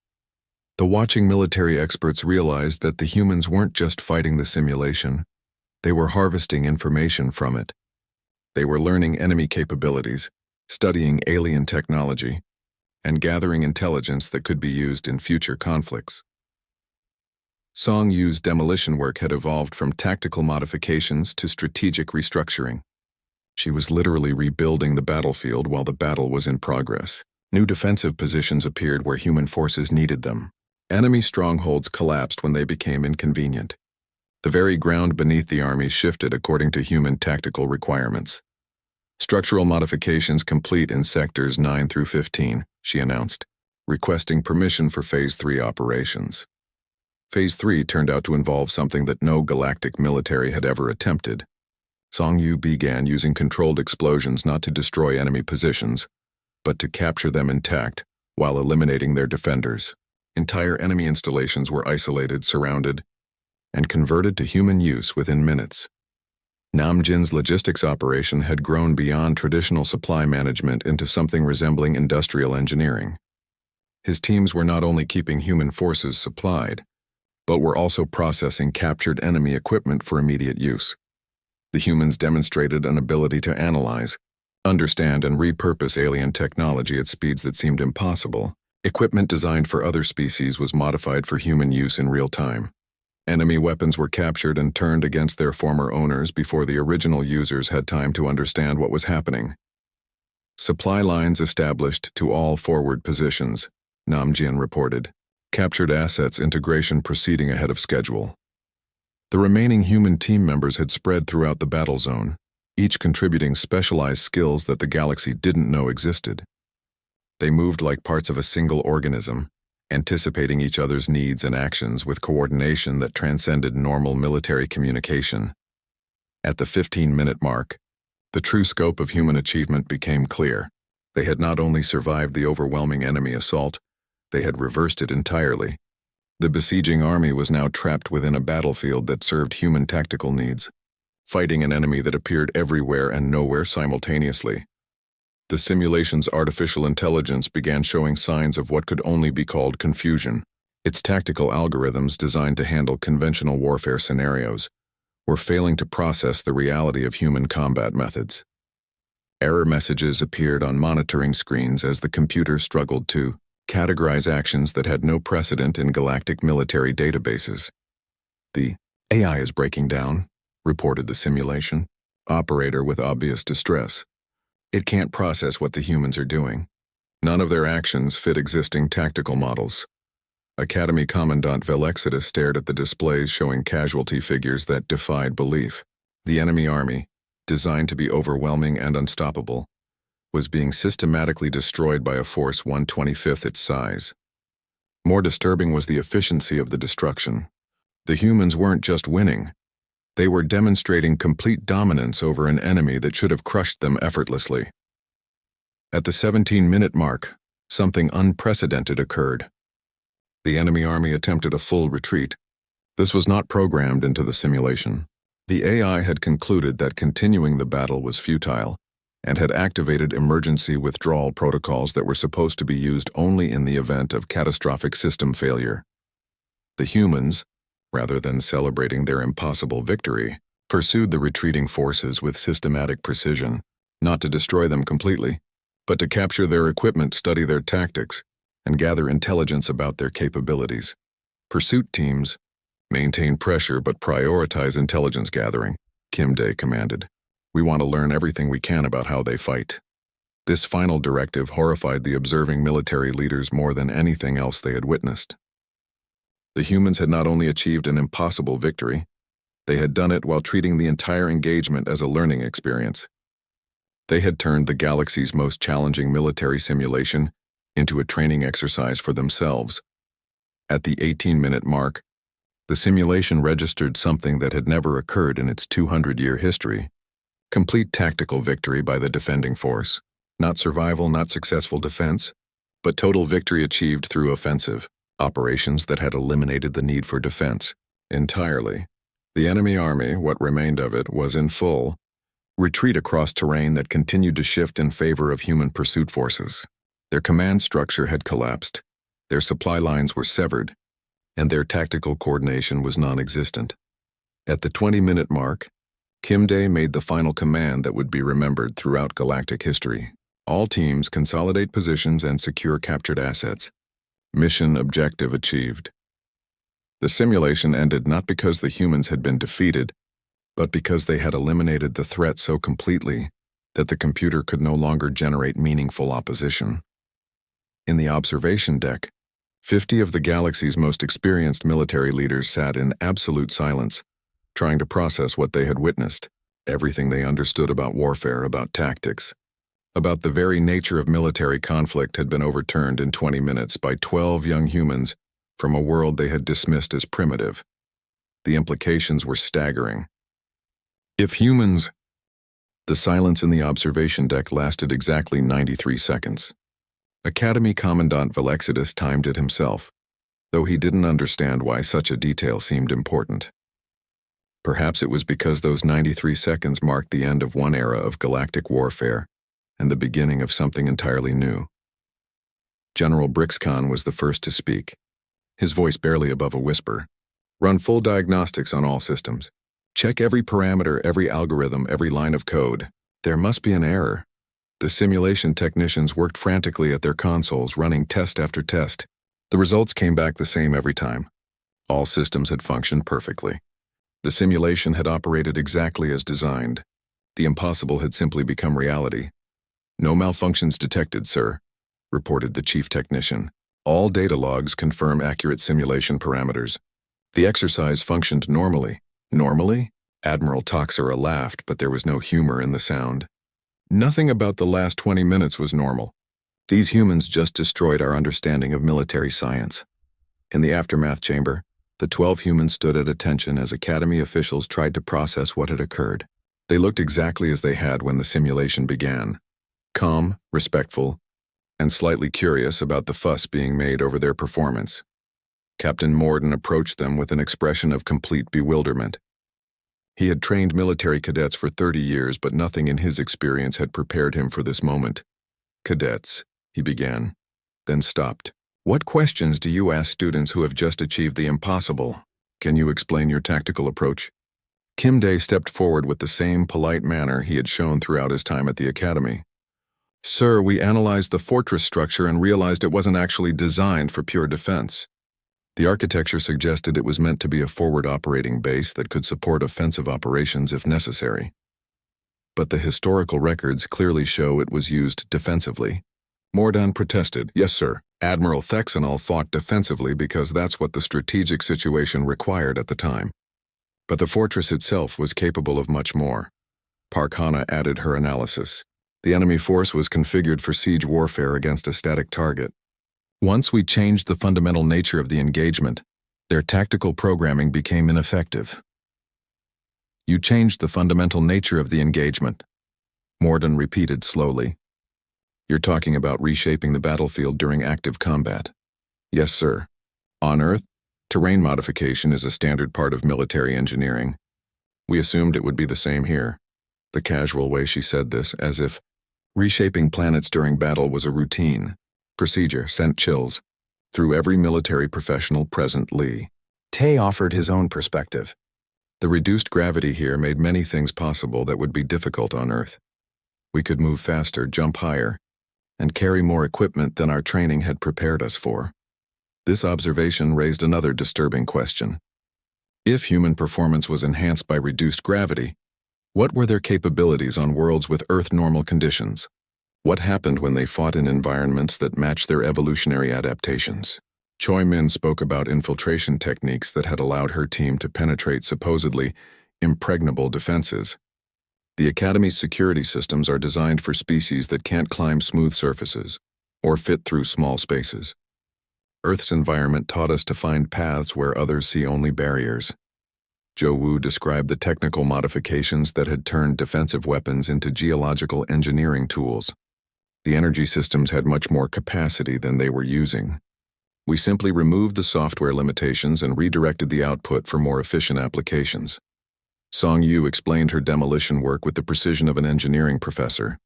The watching military experts realized that the humans weren't just fighting the simulation, they were harvesting information from it. They were learning enemy capabilities, studying alien technology, and gathering intelligence that could be used in future conflicts. Song Yu's demolition work had evolved from tactical modifications to strategic restructuring. She was literally rebuilding the battlefield while the battle was in progress. New defensive positions appeared where human forces needed them. Enemy strongholds collapsed when they became inconvenient. The very ground beneath the army shifted according to human tactical requirements. Structural modifications complete in sectors 9 through 15, she announced, requesting permission for Phase 3 operations. Phase 3 turned out to involve something that no galactic military had ever attempted. Song Yu began using controlled explosions not to destroy enemy positions, but to capture them intact while eliminating their defenders. Entire enemy installations were isolated, surrounded, and converted to human use within minutes. Namjin's logistics operation had grown beyond traditional supply management into something resembling industrial engineering. His teams were not only keeping human forces supplied, but were also processing captured enemy equipment for immediate use. The humans demonstrated an ability to analyze, understand, and repurpose alien technology at speeds that seemed impossible. Equipment designed for other species was modified for human use in real time. Enemy weapons were captured and turned against their former owners before the original users had time to understand what was happening. Supply lines established to all forward positions, Namjin reported. Captured assets integration proceeding ahead of schedule. The remaining human team members had spread throughout the battle zone, each contributing specialized skills that the galaxy didn't know existed. They moved like parts of a single organism, anticipating each other's needs and actions with coordination that transcended normal military communication. At the 15-minute mark, the true scope of human achievement became clear. They had not only survived the overwhelming enemy assault, they had reversed it entirely. The besieging army was now trapped within a battlefield that served human tactical needs, fighting an enemy that appeared everywhere and nowhere simultaneously. The simulation's artificial intelligence began showing signs of what could only be called confusion. Its tactical algorithms designed to handle conventional warfare scenarios were failing to process the reality of human combat methods. Error messages appeared on monitoring screens as the computer struggled to categorize actions that had no precedent in galactic military databases. The AI is breaking down, reported the simulation operator with obvious distress. It can't process what the humans are doing. None of their actions fit existing tactical models. Academy Commandant Velexidus stared at the displays showing casualty figures that defied belief. The enemy army, designed to be overwhelming and unstoppable, was being systematically destroyed by a force 1/25th its size. More disturbing was the efficiency of the destruction. The humans weren't just winning. They were demonstrating complete dominance over an enemy that should have crushed them effortlessly. At the 17-minute mark, something unprecedented occurred. The enemy army attempted a full retreat. This was not programmed into the simulation. The AI had concluded that continuing the battle was futile and had activated emergency withdrawal protocols that were supposed to be used only in the event of catastrophic system failure. The humans, rather than celebrating their impossible victory, pursued the retreating forces with systematic precision, not to destroy them completely, but to capture their equipment, study their tactics, and gather intelligence about their capabilities. Pursuit teams maintain pressure but prioritize intelligence gathering, Kim Day commanded. We want to learn everything we can about how they fight. This final directive horrified the observing military leaders more than anything else they had witnessed. The humans had not only achieved an impossible victory, they had done it while treating the entire engagement as a learning experience. They had turned the galaxy's most challenging military simulation into a training exercise for themselves. At the 18-minute mark, the simulation registered something that had never occurred in its 200-year history. Complete tactical victory by the defending force. Not survival, not successful defense, but total victory achieved through offensive operations that had eliminated the need for defense entirely. The enemy army, what remained of it, was in full retreat across terrain that continued to shift in favor of human pursuit forces. Their command structure had collapsed, their supply lines were severed, and their tactical coordination was non-existent. At the 20-minute mark, Kim Day made the final command that would be remembered throughout galactic history. All teams consolidate positions and secure captured assets. Mission objective achieved. The simulation ended not because the humans had been defeated, but because they had eliminated the threat so completely that the computer could no longer generate meaningful opposition. In the observation deck, 50 of the galaxy's most experienced military leaders sat in absolute silence, trying to process what they had witnessed, everything they understood about warfare, about tactics, about the very nature of military conflict had been overturned in 20 minutes by 12 young humans from a world they had dismissed as primitive. The implications were staggering. If humans... The silence in the observation deck lasted exactly 93 seconds. Academy Commandant Velexidus timed it himself, though he didn't understand why such a detail seemed important. Perhaps it was because those 93 seconds marked the end of one era of galactic warfare and the beginning of something entirely new. General Brixcon was the first to speak, his voice barely above a whisper. Run full diagnostics on all systems. Check every parameter, every algorithm, every line of code. There must be an error. The simulation technicians worked frantically at their consoles, running test after test. The results came back the same every time. All systems had functioned perfectly. The simulation had operated exactly as designed. The impossible had simply become reality. No malfunctions detected, sir, reported the chief technician. All data logs confirm accurate simulation parameters. The exercise functioned normally. Normally? Admiral Toxera laughed, but there was no humor in the sound. Nothing about the last 20 minutes was normal. These humans just destroyed our understanding of military science. In the aftermath chamber, the 12 humans stood at attention as Academy officials tried to process what had occurred. They looked exactly as they had when the simulation began. Calm, respectful, and slightly curious about the fuss being made over their performance. Captain Morden approached them with an expression of complete bewilderment. He had trained military cadets for 30 years, but nothing in his experience had prepared him for this moment. Cadets, he began, then stopped. What questions do you ask students who have just achieved the impossible? Can you explain your tactical approach? Kim Day stepped forward with the same polite manner he had shown throughout his time at the academy. Sir, we analyzed the fortress structure and realized it wasn't actually designed for pure defense. The architecture suggested it was meant to be a forward operating base that could support offensive operations if necessary. but the historical records clearly show it was used defensively. Mordan protested, "Yes, sir. Admiral Thexanol fought defensively because that's what the strategic situation required at the time. But the fortress itself was capable of much more." Parkhana added her analysis. The enemy force was configured for siege warfare against a static target. Once we changed the fundamental nature of the engagement, their tactical programming became ineffective. "You changed the fundamental nature of the engagement," Mordan repeated slowly. "You're talking about reshaping the battlefield during active combat." "Yes, sir. On Earth, terrain modification is a standard part of military engineering. We assumed it would be the same here." The casual way she said this, as if reshaping planets during battle was a routine procedure, sent chills through every military professional present. Lee Tay offered his own perspective. "The reduced gravity here made many things possible that would be difficult on Earth. We could move faster, jump higher, and carry more equipment than our training had prepared us for." This observation raised another disturbing question. If human performance was enhanced by reduced gravity, what were their capabilities on worlds with Earth normal conditions? What happened when they fought in environments that matched their evolutionary adaptations? Choi Min spoke about infiltration techniques that had allowed her team to penetrate supposedly impregnable defenses. The Academy's security systems are designed for species that can't climb smooth surfaces or fit through small spaces. Earth's environment taught us to find paths where others see only barriers. Zhou Wu described the technical modifications that had turned defensive weapons into geological engineering tools. The energy systems had much more capacity than they were using. We simply removed the software limitations and redirected the output for more efficient applications. Song Yu explained her demolition work with the precision of an engineering professor.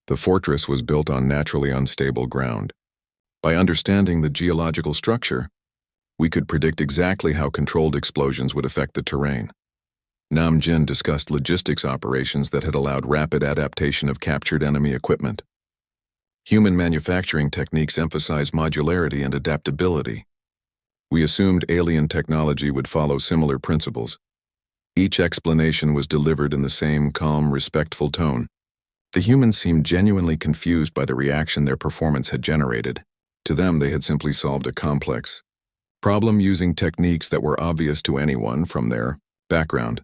The fortress was built on naturally unstable ground. By understanding the geological structure, we could predict exactly how controlled explosions would affect the terrain. Nam Jin discussed logistics operations that had allowed rapid adaptation of captured enemy equipment. Human manufacturing techniques emphasize modularity and adaptability. We assumed alien technology would follow similar principles. Each explanation was delivered in the same calm, respectful tone. The humans seemed genuinely confused by the reaction their performance had generated. To them, they had simply solved a complex problem using techniques that were obvious to anyone from their background.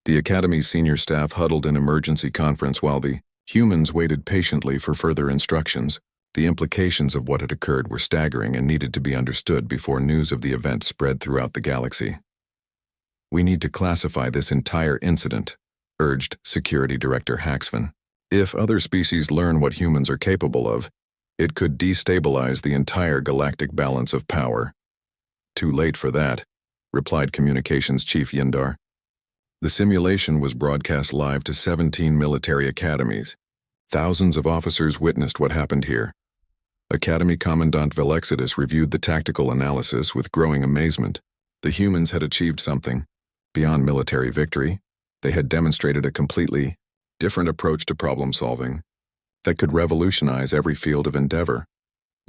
The Academy's senior staff huddled in emergency conference while the humans waited patiently for further instructions. The implications of what had occurred were staggering and needed to be understood before news of the event spread throughout the galaxy. "We need to classify this entire incident," urged Security Director Haxvan. "If other species learn what humans are capable of, it could destabilize the entire galactic balance of power." "Too late for that," replied Communications Chief Yindar. The simulation was broadcast live to 17 military academies. Thousands of officers witnessed what happened here. Academy Commandant Velexidus reviewed the tactical analysis with growing amazement. The humans had achieved something. Beyond military victory, they had demonstrated a completely different approach to problem solving that could revolutionize every field of endeavor.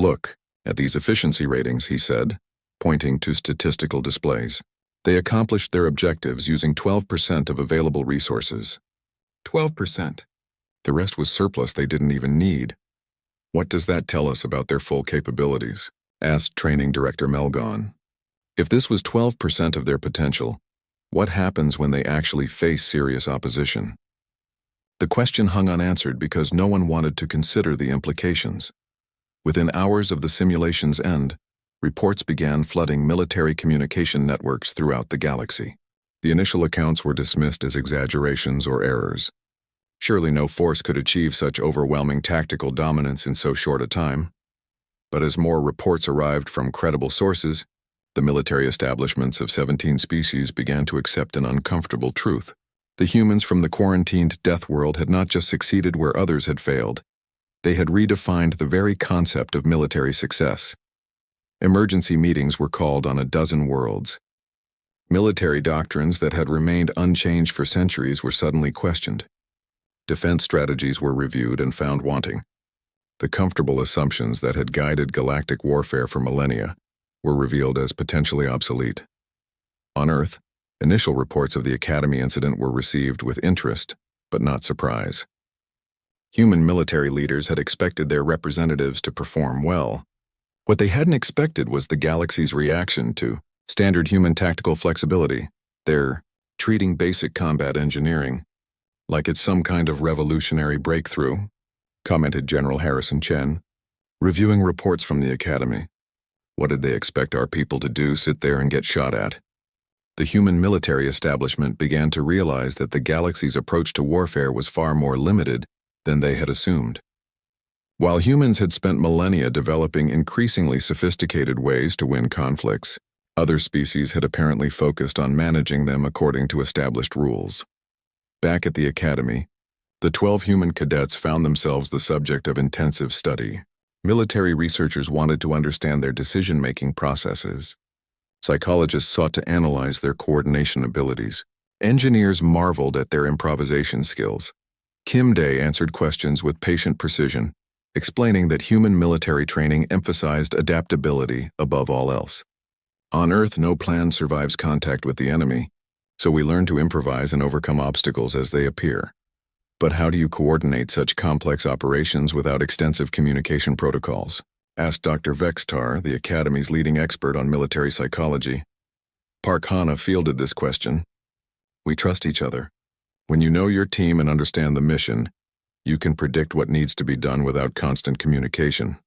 "Look at these efficiency ratings," he said, pointing to statistical displays. "They accomplished their objectives using 12% of available resources." 12%. The rest was surplus they didn't even need. "What does that tell us about their full capabilities?" asked Training Director Melgon. "If this was 12% of their potential, what happens when they actually face serious opposition?" The question hung unanswered because no one wanted to consider the implications. Within hours of the simulation's end, reports began flooding military communication networks throughout the galaxy. The initial accounts were dismissed as exaggerations or errors. Surely no force could achieve such overwhelming tactical dominance in so short a time. But as more reports arrived from credible sources, the military establishments of 17 species began to accept an uncomfortable truth. The humans from the quarantined death world had not just succeeded where others had failed. They had redefined the very concept of military success. Emergency meetings were called on a dozen worlds. Military doctrines that had remained unchanged for centuries were suddenly questioned. Defense strategies were reviewed and found wanting. The comfortable assumptions that had guided galactic warfare for millennia were revealed as potentially obsolete. On Earth, initial reports of the Academy incident were received with interest, but not surprise. Human military leaders had expected their representatives to perform well. What they hadn't expected was the galaxy's reaction to standard human tactical flexibility. They're treating basic combat engineering like it's some kind of revolutionary breakthrough, commented General Harrison Chen, reviewing reports from the Academy. What did they expect our people to do, sit there and get shot at? The human military establishment began to realize that the galaxy's approach to warfare was far more limited than they had assumed. While humans had spent millennia developing increasingly sophisticated ways to win conflicts, other species had apparently focused on managing them according to established rules. Back at the Academy, the 12 human cadets found themselves the subject of intensive study. Military researchers wanted to understand their decision-making processes. Psychologists sought to analyze their coordination abilities. Engineers marveled at their improvisation skills. Kim Day answered questions with patient precision, explaining that human military training emphasized adaptability above all else. On Earth, no plan survives contact with the enemy, so we learn to improvise and overcome obstacles as they appear. But how do you coordinate such complex operations without extensive communication protocols? Asked Dr. Vextar, the Academy's leading expert on military psychology. Park Hana fielded this question. We trust each other. When you know your team and understand the mission, you can predict what needs to be done without constant communication.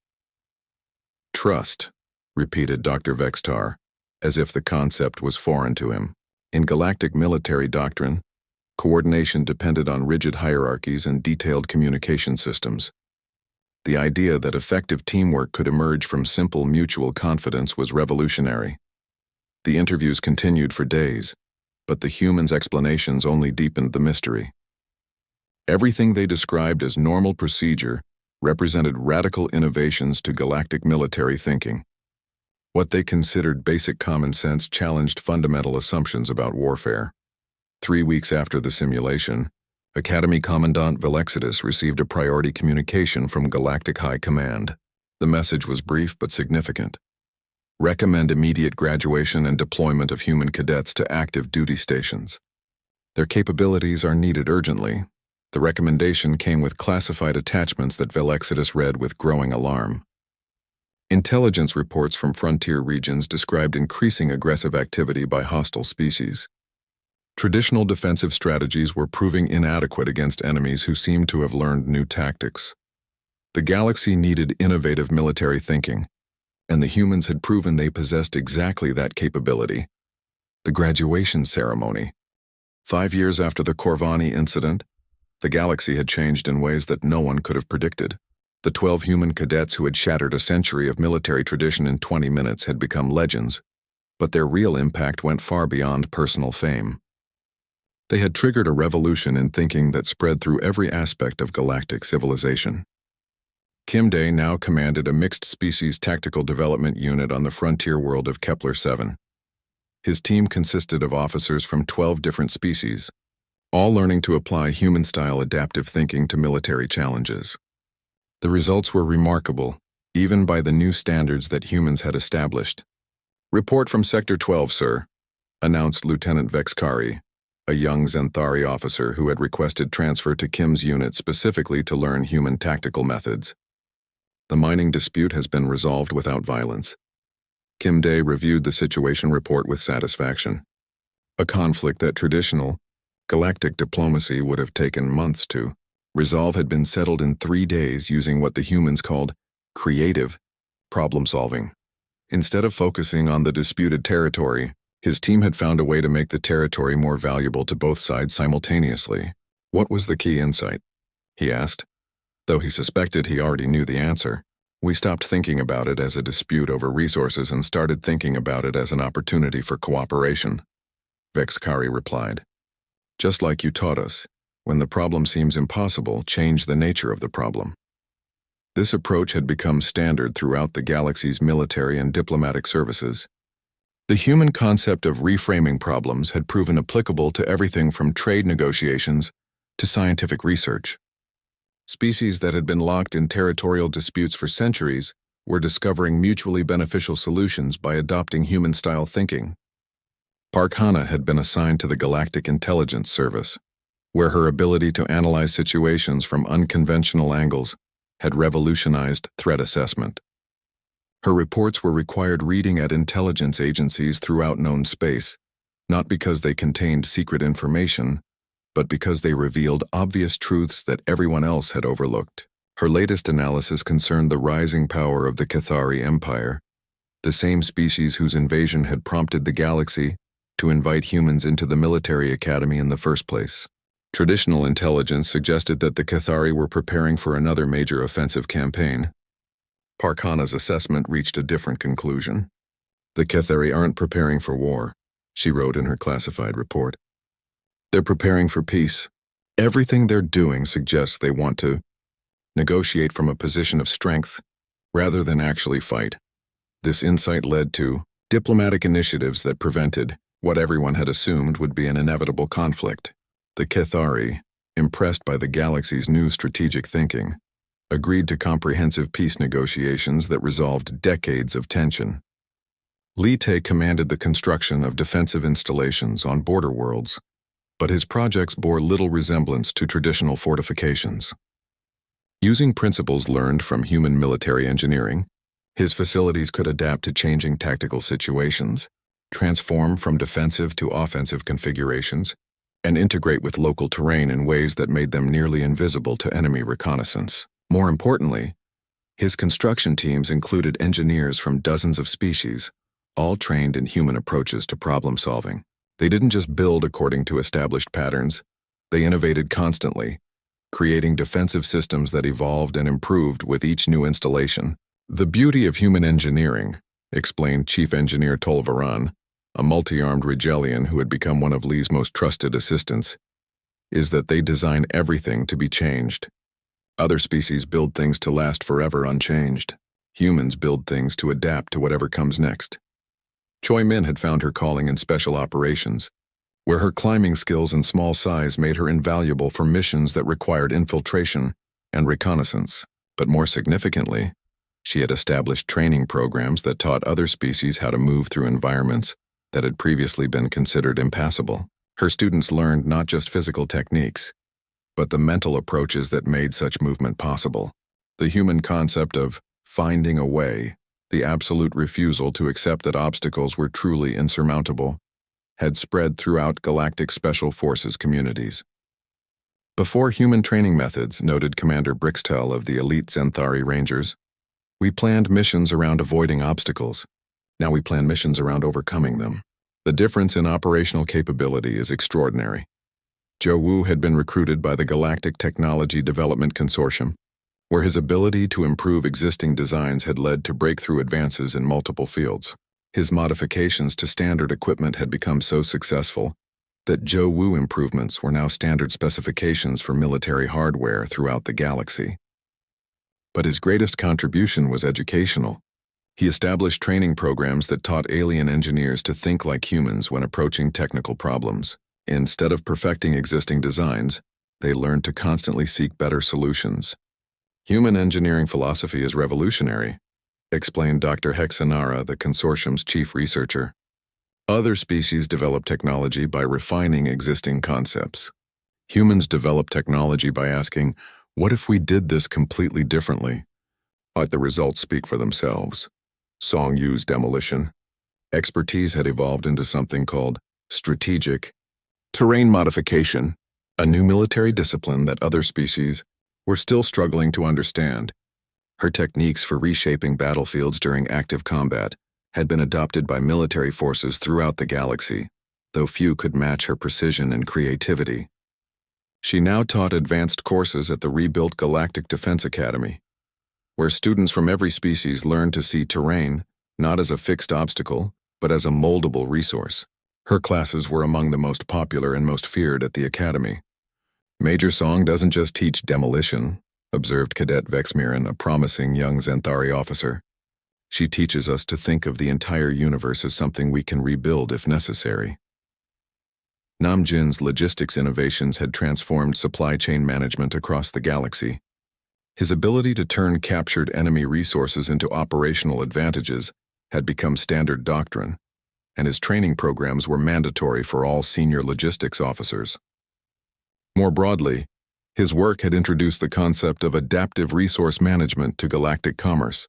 Trust, repeated Dr. Vextar, as if the concept was foreign to him. In galactic military doctrine, coordination depended on rigid hierarchies and detailed communication systems. The idea that effective teamwork could emerge from simple mutual confidence was revolutionary. The interviews continued for days, but the humans' explanations only deepened the mystery. Everything they described as normal procedure represented radical innovations to galactic military thinking. What they considered basic common sense challenged fundamental assumptions about warfare. 3 weeks after the simulation, Academy Commandant Velexidus received a priority communication from Galactic High Command. The message was brief but significant. Recommend immediate graduation and deployment of human cadets to active duty stations. Their capabilities are needed urgently. The recommendation came with classified attachments that Velexidus read with growing alarm. Intelligence reports from frontier regions described increasing aggressive activity by hostile species. Traditional defensive strategies were proving inadequate against enemies who seemed to have learned new tactics. The galaxy needed innovative military thinking, and the humans had proven they possessed exactly that capability. The graduation ceremony. 5 years after the Corvani incident, the galaxy had changed in ways that no one could have predicted. The 12 human cadets who had shattered a century of military tradition in 20 minutes had become legends, but their real impact went far beyond personal fame. They had triggered a revolution in thinking that spread through every aspect of galactic civilization. Kim Day now commanded a mixed-species tactical development unit on the frontier world of Kepler-7. His team consisted of officers from 12 different species, all learning to apply human-style adaptive thinking to military challenges. The results were remarkable, even by the new standards that humans had established. Report from Sector 12, sir, announced Lieutenant Vexkari, a young Xanthari officer who had requested transfer to Kim's unit specifically to learn human tactical methods. The mining dispute has been resolved without violence. Kim Day reviewed the situation report with satisfaction. A conflict that traditional, galactic diplomacy would have taken months to resolve had been settled in 3 days using what the humans called creative problem-solving. Instead of focusing on the disputed territory, his team had found a way to make the territory more valuable to both sides simultaneously. What was the key insight? He asked. Though he suspected he already knew the answer, we stopped thinking about it as a dispute over resources and started thinking about it as an opportunity for cooperation. Vexkari replied. Just like you taught us, when the problem seems impossible, change the nature of the problem. This approach had become standard throughout the galaxy's military and diplomatic services. The human concept of reframing problems had proven applicable to everything from trade negotiations to scientific research. Species that had been locked in territorial disputes for centuries were discovering mutually beneficial solutions by adopting human-style thinking. Park Hana had been assigned to the Galactic Intelligence Service. where her ability to analyze situations from unconventional angles had revolutionized threat assessment. Her reports were required reading at intelligence agencies throughout known space, not because they contained secret information, but because they revealed obvious truths that everyone else had overlooked. Her latest analysis concerned the rising power of the Cathari Empire, the same species whose invasion had prompted the galaxy to invite humans into the military academy in the first place. Traditional intelligence suggested that the Cathari were preparing for another major offensive campaign. Parkana's assessment reached a different conclusion. The Cathari aren't preparing for war, she wrote in her classified report. They're preparing for peace. Everything they're doing suggests they want to negotiate from a position of strength rather than actually fight. This insight led to diplomatic initiatives that prevented what everyone had assumed would be an inevitable conflict. The Cathari, impressed by the galaxy's new strategic thinking, agreed to comprehensive peace negotiations that resolved decades of tension. Lite commanded the construction of defensive installations on border worlds, but his projects bore little resemblance to traditional fortifications. Using principles learned from human military engineering, his facilities could adapt to changing tactical situations, transform from defensive to offensive configurations, and integrate with local terrain in ways that made them nearly invisible to enemy reconnaissance. More importantly, his construction teams included engineers from dozens of species, all trained in human approaches to problem solving. They didn't just build according to established patterns, they innovated constantly, creating defensive systems that evolved and improved with each new installation. The beauty of human engineering, explained Chief Engineer Tolvaran, a multi-armed Rigelian who had become one of Lee's most trusted assistants, is that they design everything to be changed. Other species build things to last forever unchanged. Humans build things to adapt to whatever comes next. Choi Min had found her calling in special operations, where her climbing skills and small size made her invaluable for missions that required infiltration and reconnaissance. But more significantly, she had established training programs that taught other species how to move through environments that had previously been considered impassable. Her students learned not just physical techniques, but the mental approaches that made such movement possible. The human concept of finding a way, the absolute refusal to accept that obstacles were truly insurmountable, had spread throughout galactic special forces communities. Before human training methods, noted Commander Brixtel of the elite Zenthari Rangers, we planned missions around avoiding obstacles. Now we plan missions around overcoming them. The difference in operational capability is extraordinary. Zhou Wu had been recruited by the Galactic Technology Development Consortium, where his ability to improve existing designs had led to breakthrough advances in multiple fields. His modifications to standard equipment had become so successful that Zhou Wu improvements were now standard specifications for military hardware throughout the galaxy. But his greatest contribution was educational. He established training programs that taught alien engineers to think like humans when approaching technical problems. Instead of perfecting existing designs, they learned to constantly seek better solutions. Human engineering philosophy is revolutionary, explained Dr. Hexanara, the consortium's chief researcher. Other species develop technology by refining existing concepts. Humans develop technology by asking, what if we did this completely differently? But the results speak for themselves. Song Yu's demolition. Expertise had evolved into something called strategic terrain modification, a new military discipline that other species were still struggling to understand. Her techniques for reshaping battlefields during active combat had been adopted by military forces throughout the galaxy, though few could match her precision and creativity. She now taught advanced courses at the rebuilt Galactic Defense Academy, where students from every species learned to see terrain not as a fixed obstacle, but as a moldable resource. Her classes were among the most popular and most feared at the academy. Major Song doesn't just teach demolition, observed Cadet Vexmiran, a promising young Zenthari officer. She teaches us to think of the entire universe as something we can rebuild if necessary. Namjin's logistics innovations had transformed supply chain management across the galaxy. His ability to turn captured enemy resources into operational advantages had become standard doctrine, and his training programs were mandatory for all senior logistics officers. More broadly, his work had introduced the concept of adaptive resource management to galactic commerce.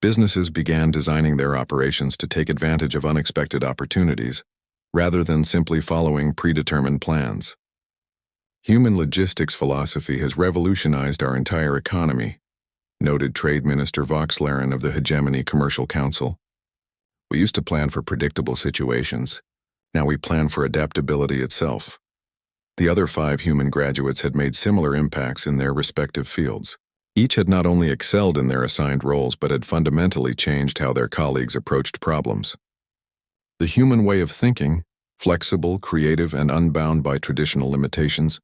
Businesses began designing their operations to take advantage of unexpected opportunities, rather than simply following predetermined plans. Human logistics philosophy has revolutionized our entire economy, noted Trade Minister Voxlaren of the Hegemony Commercial Council. We used to plan for predictable situations. Now we plan for adaptability itself. The other 5 human graduates had made similar impacts in their respective fields. Each had not only excelled in their assigned roles but had fundamentally changed how their colleagues approached problems. The human way of thinking, flexible, creative, and unbound by traditional limitations,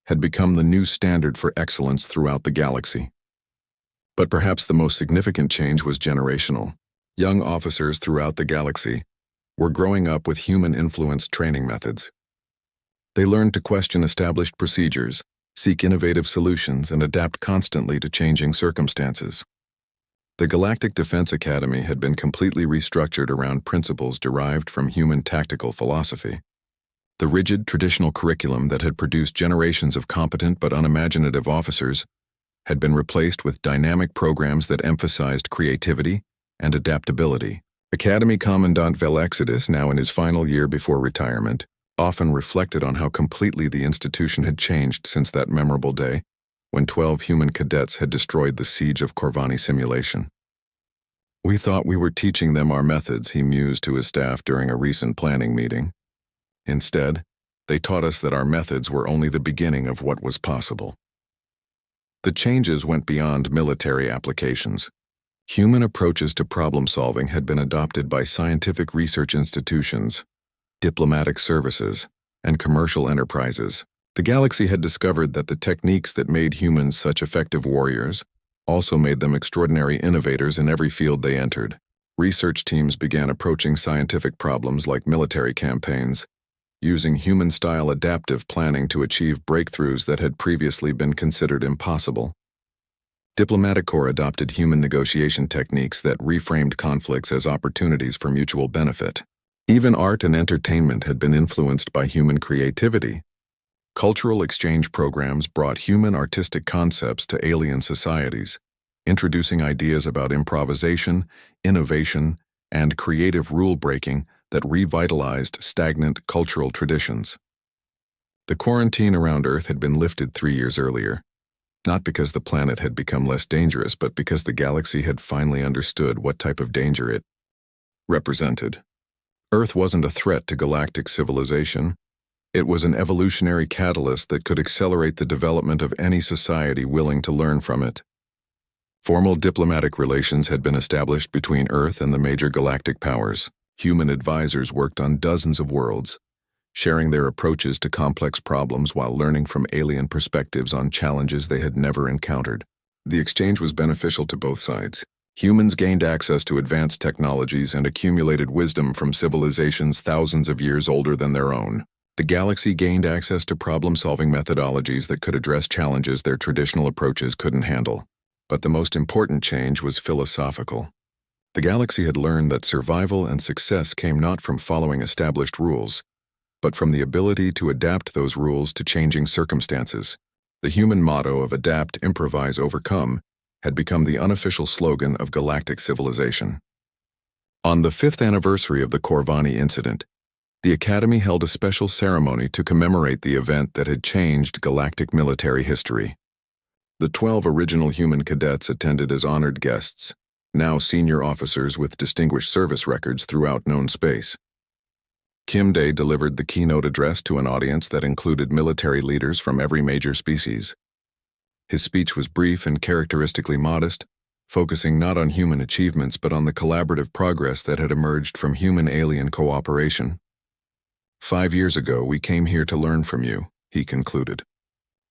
had become the new standard for excellence throughout the galaxy. But perhaps the most significant change was generational. Young officers throughout the galaxy were growing up with human-influenced training methods. They learned to question established procedures, seek innovative solutions, and adapt constantly to changing circumstances. The Galactic Defense Academy had been completely restructured around principles derived from human tactical philosophy. The rigid, traditional curriculum that had produced generations of competent but unimaginative officers had been replaced with dynamic programs that emphasized creativity and adaptability. Academy Commandant Velexidus, now in his final year before retirement, often reflected on how completely the institution had changed since that memorable day when 12 human cadets had destroyed the siege of Corvani simulation. We thought we were teaching them our methods, he mused to his staff during a recent planning meeting. Instead, they taught us that our methods were only the beginning of what was possible. The changes went beyond military applications. Human approaches to problem-solving had been adopted by scientific research institutions, diplomatic services, and commercial enterprises. The galaxy had discovered that the techniques that made humans such effective warriors also made them extraordinary innovators in every field they entered. Research teams began approaching scientific problems like military campaigns, using human-style adaptive planning to achieve breakthroughs that had previously been considered impossible. Diplomatic Corps adopted human negotiation techniques that reframed conflicts as opportunities for mutual benefit. Even art and entertainment had been influenced by human creativity. Cultural exchange programs brought human artistic concepts to alien societies, introducing ideas about improvisation, innovation, and creative rule-breaking that revitalized stagnant cultural traditions. The quarantine around Earth had been lifted 3 years earlier, not because the planet had become less dangerous, but because the galaxy had finally understood what type of danger it represented. Earth wasn't a threat to galactic civilization. It was an evolutionary catalyst that could accelerate the development of any society willing to learn from it. Formal diplomatic relations had been established between Earth and the major galactic powers. Human advisors worked on dozens of worlds, sharing their approaches to complex problems while learning from alien perspectives on challenges they had never encountered. The exchange was beneficial to both sides. Humans gained access to advanced technologies and accumulated wisdom from civilizations thousands of years older than their own. The galaxy gained access to problem-solving methodologies that could address challenges their traditional approaches couldn't handle. But the most important change was philosophical. The galaxy had learned that survival and success came not from following established rules, but from the ability to adapt those rules to changing circumstances. The human motto of adapt, improvise, overcome had become the unofficial slogan of galactic civilization. On the 5th anniversary of the Corvani incident, the Academy held a special ceremony to commemorate the event that had changed galactic military history. The 12 original human cadets attended as honored guests, now senior officers with distinguished service records throughout known space. Kim Day delivered the keynote address to an audience that included military leaders from every major species. His speech was brief and characteristically modest, focusing not on human achievements but on the collaborative progress that had emerged from human-alien cooperation. 5 years ago, we came here to learn from you, he concluded.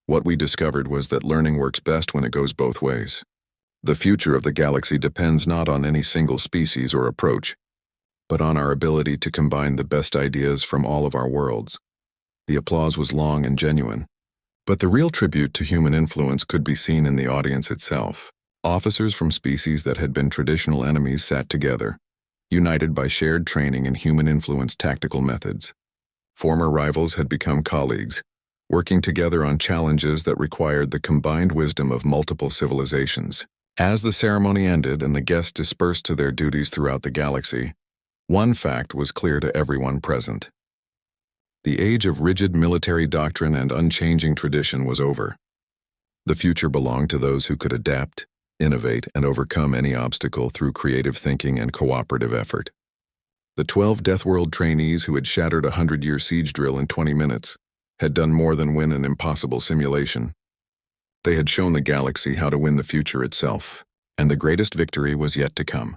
What we discovered was that learning works best when it goes both ways. The future of the galaxy depends not on any single species or approach, but on our ability to combine the best ideas from all of our worlds. The applause was long and genuine, but the real tribute to human influence could be seen in the audience itself. Officers from species that had been traditional enemies sat together, united by shared training in human-influenced tactical methods. Former rivals had become colleagues, working together on challenges that required the combined wisdom of multiple civilizations. As the ceremony ended and the guests dispersed to their duties throughout the galaxy, one fact was clear to everyone present. The age of rigid military doctrine and unchanging tradition was over. The future belonged to those who could adapt, innovate, and overcome any obstacle through creative thinking and cooperative effort. The 12 Deathworld trainees who had shattered a 100-year siege drill in 20 minutes had done more than win an impossible simulation. They had shown the galaxy how to win the future itself, and the greatest victory was yet to come.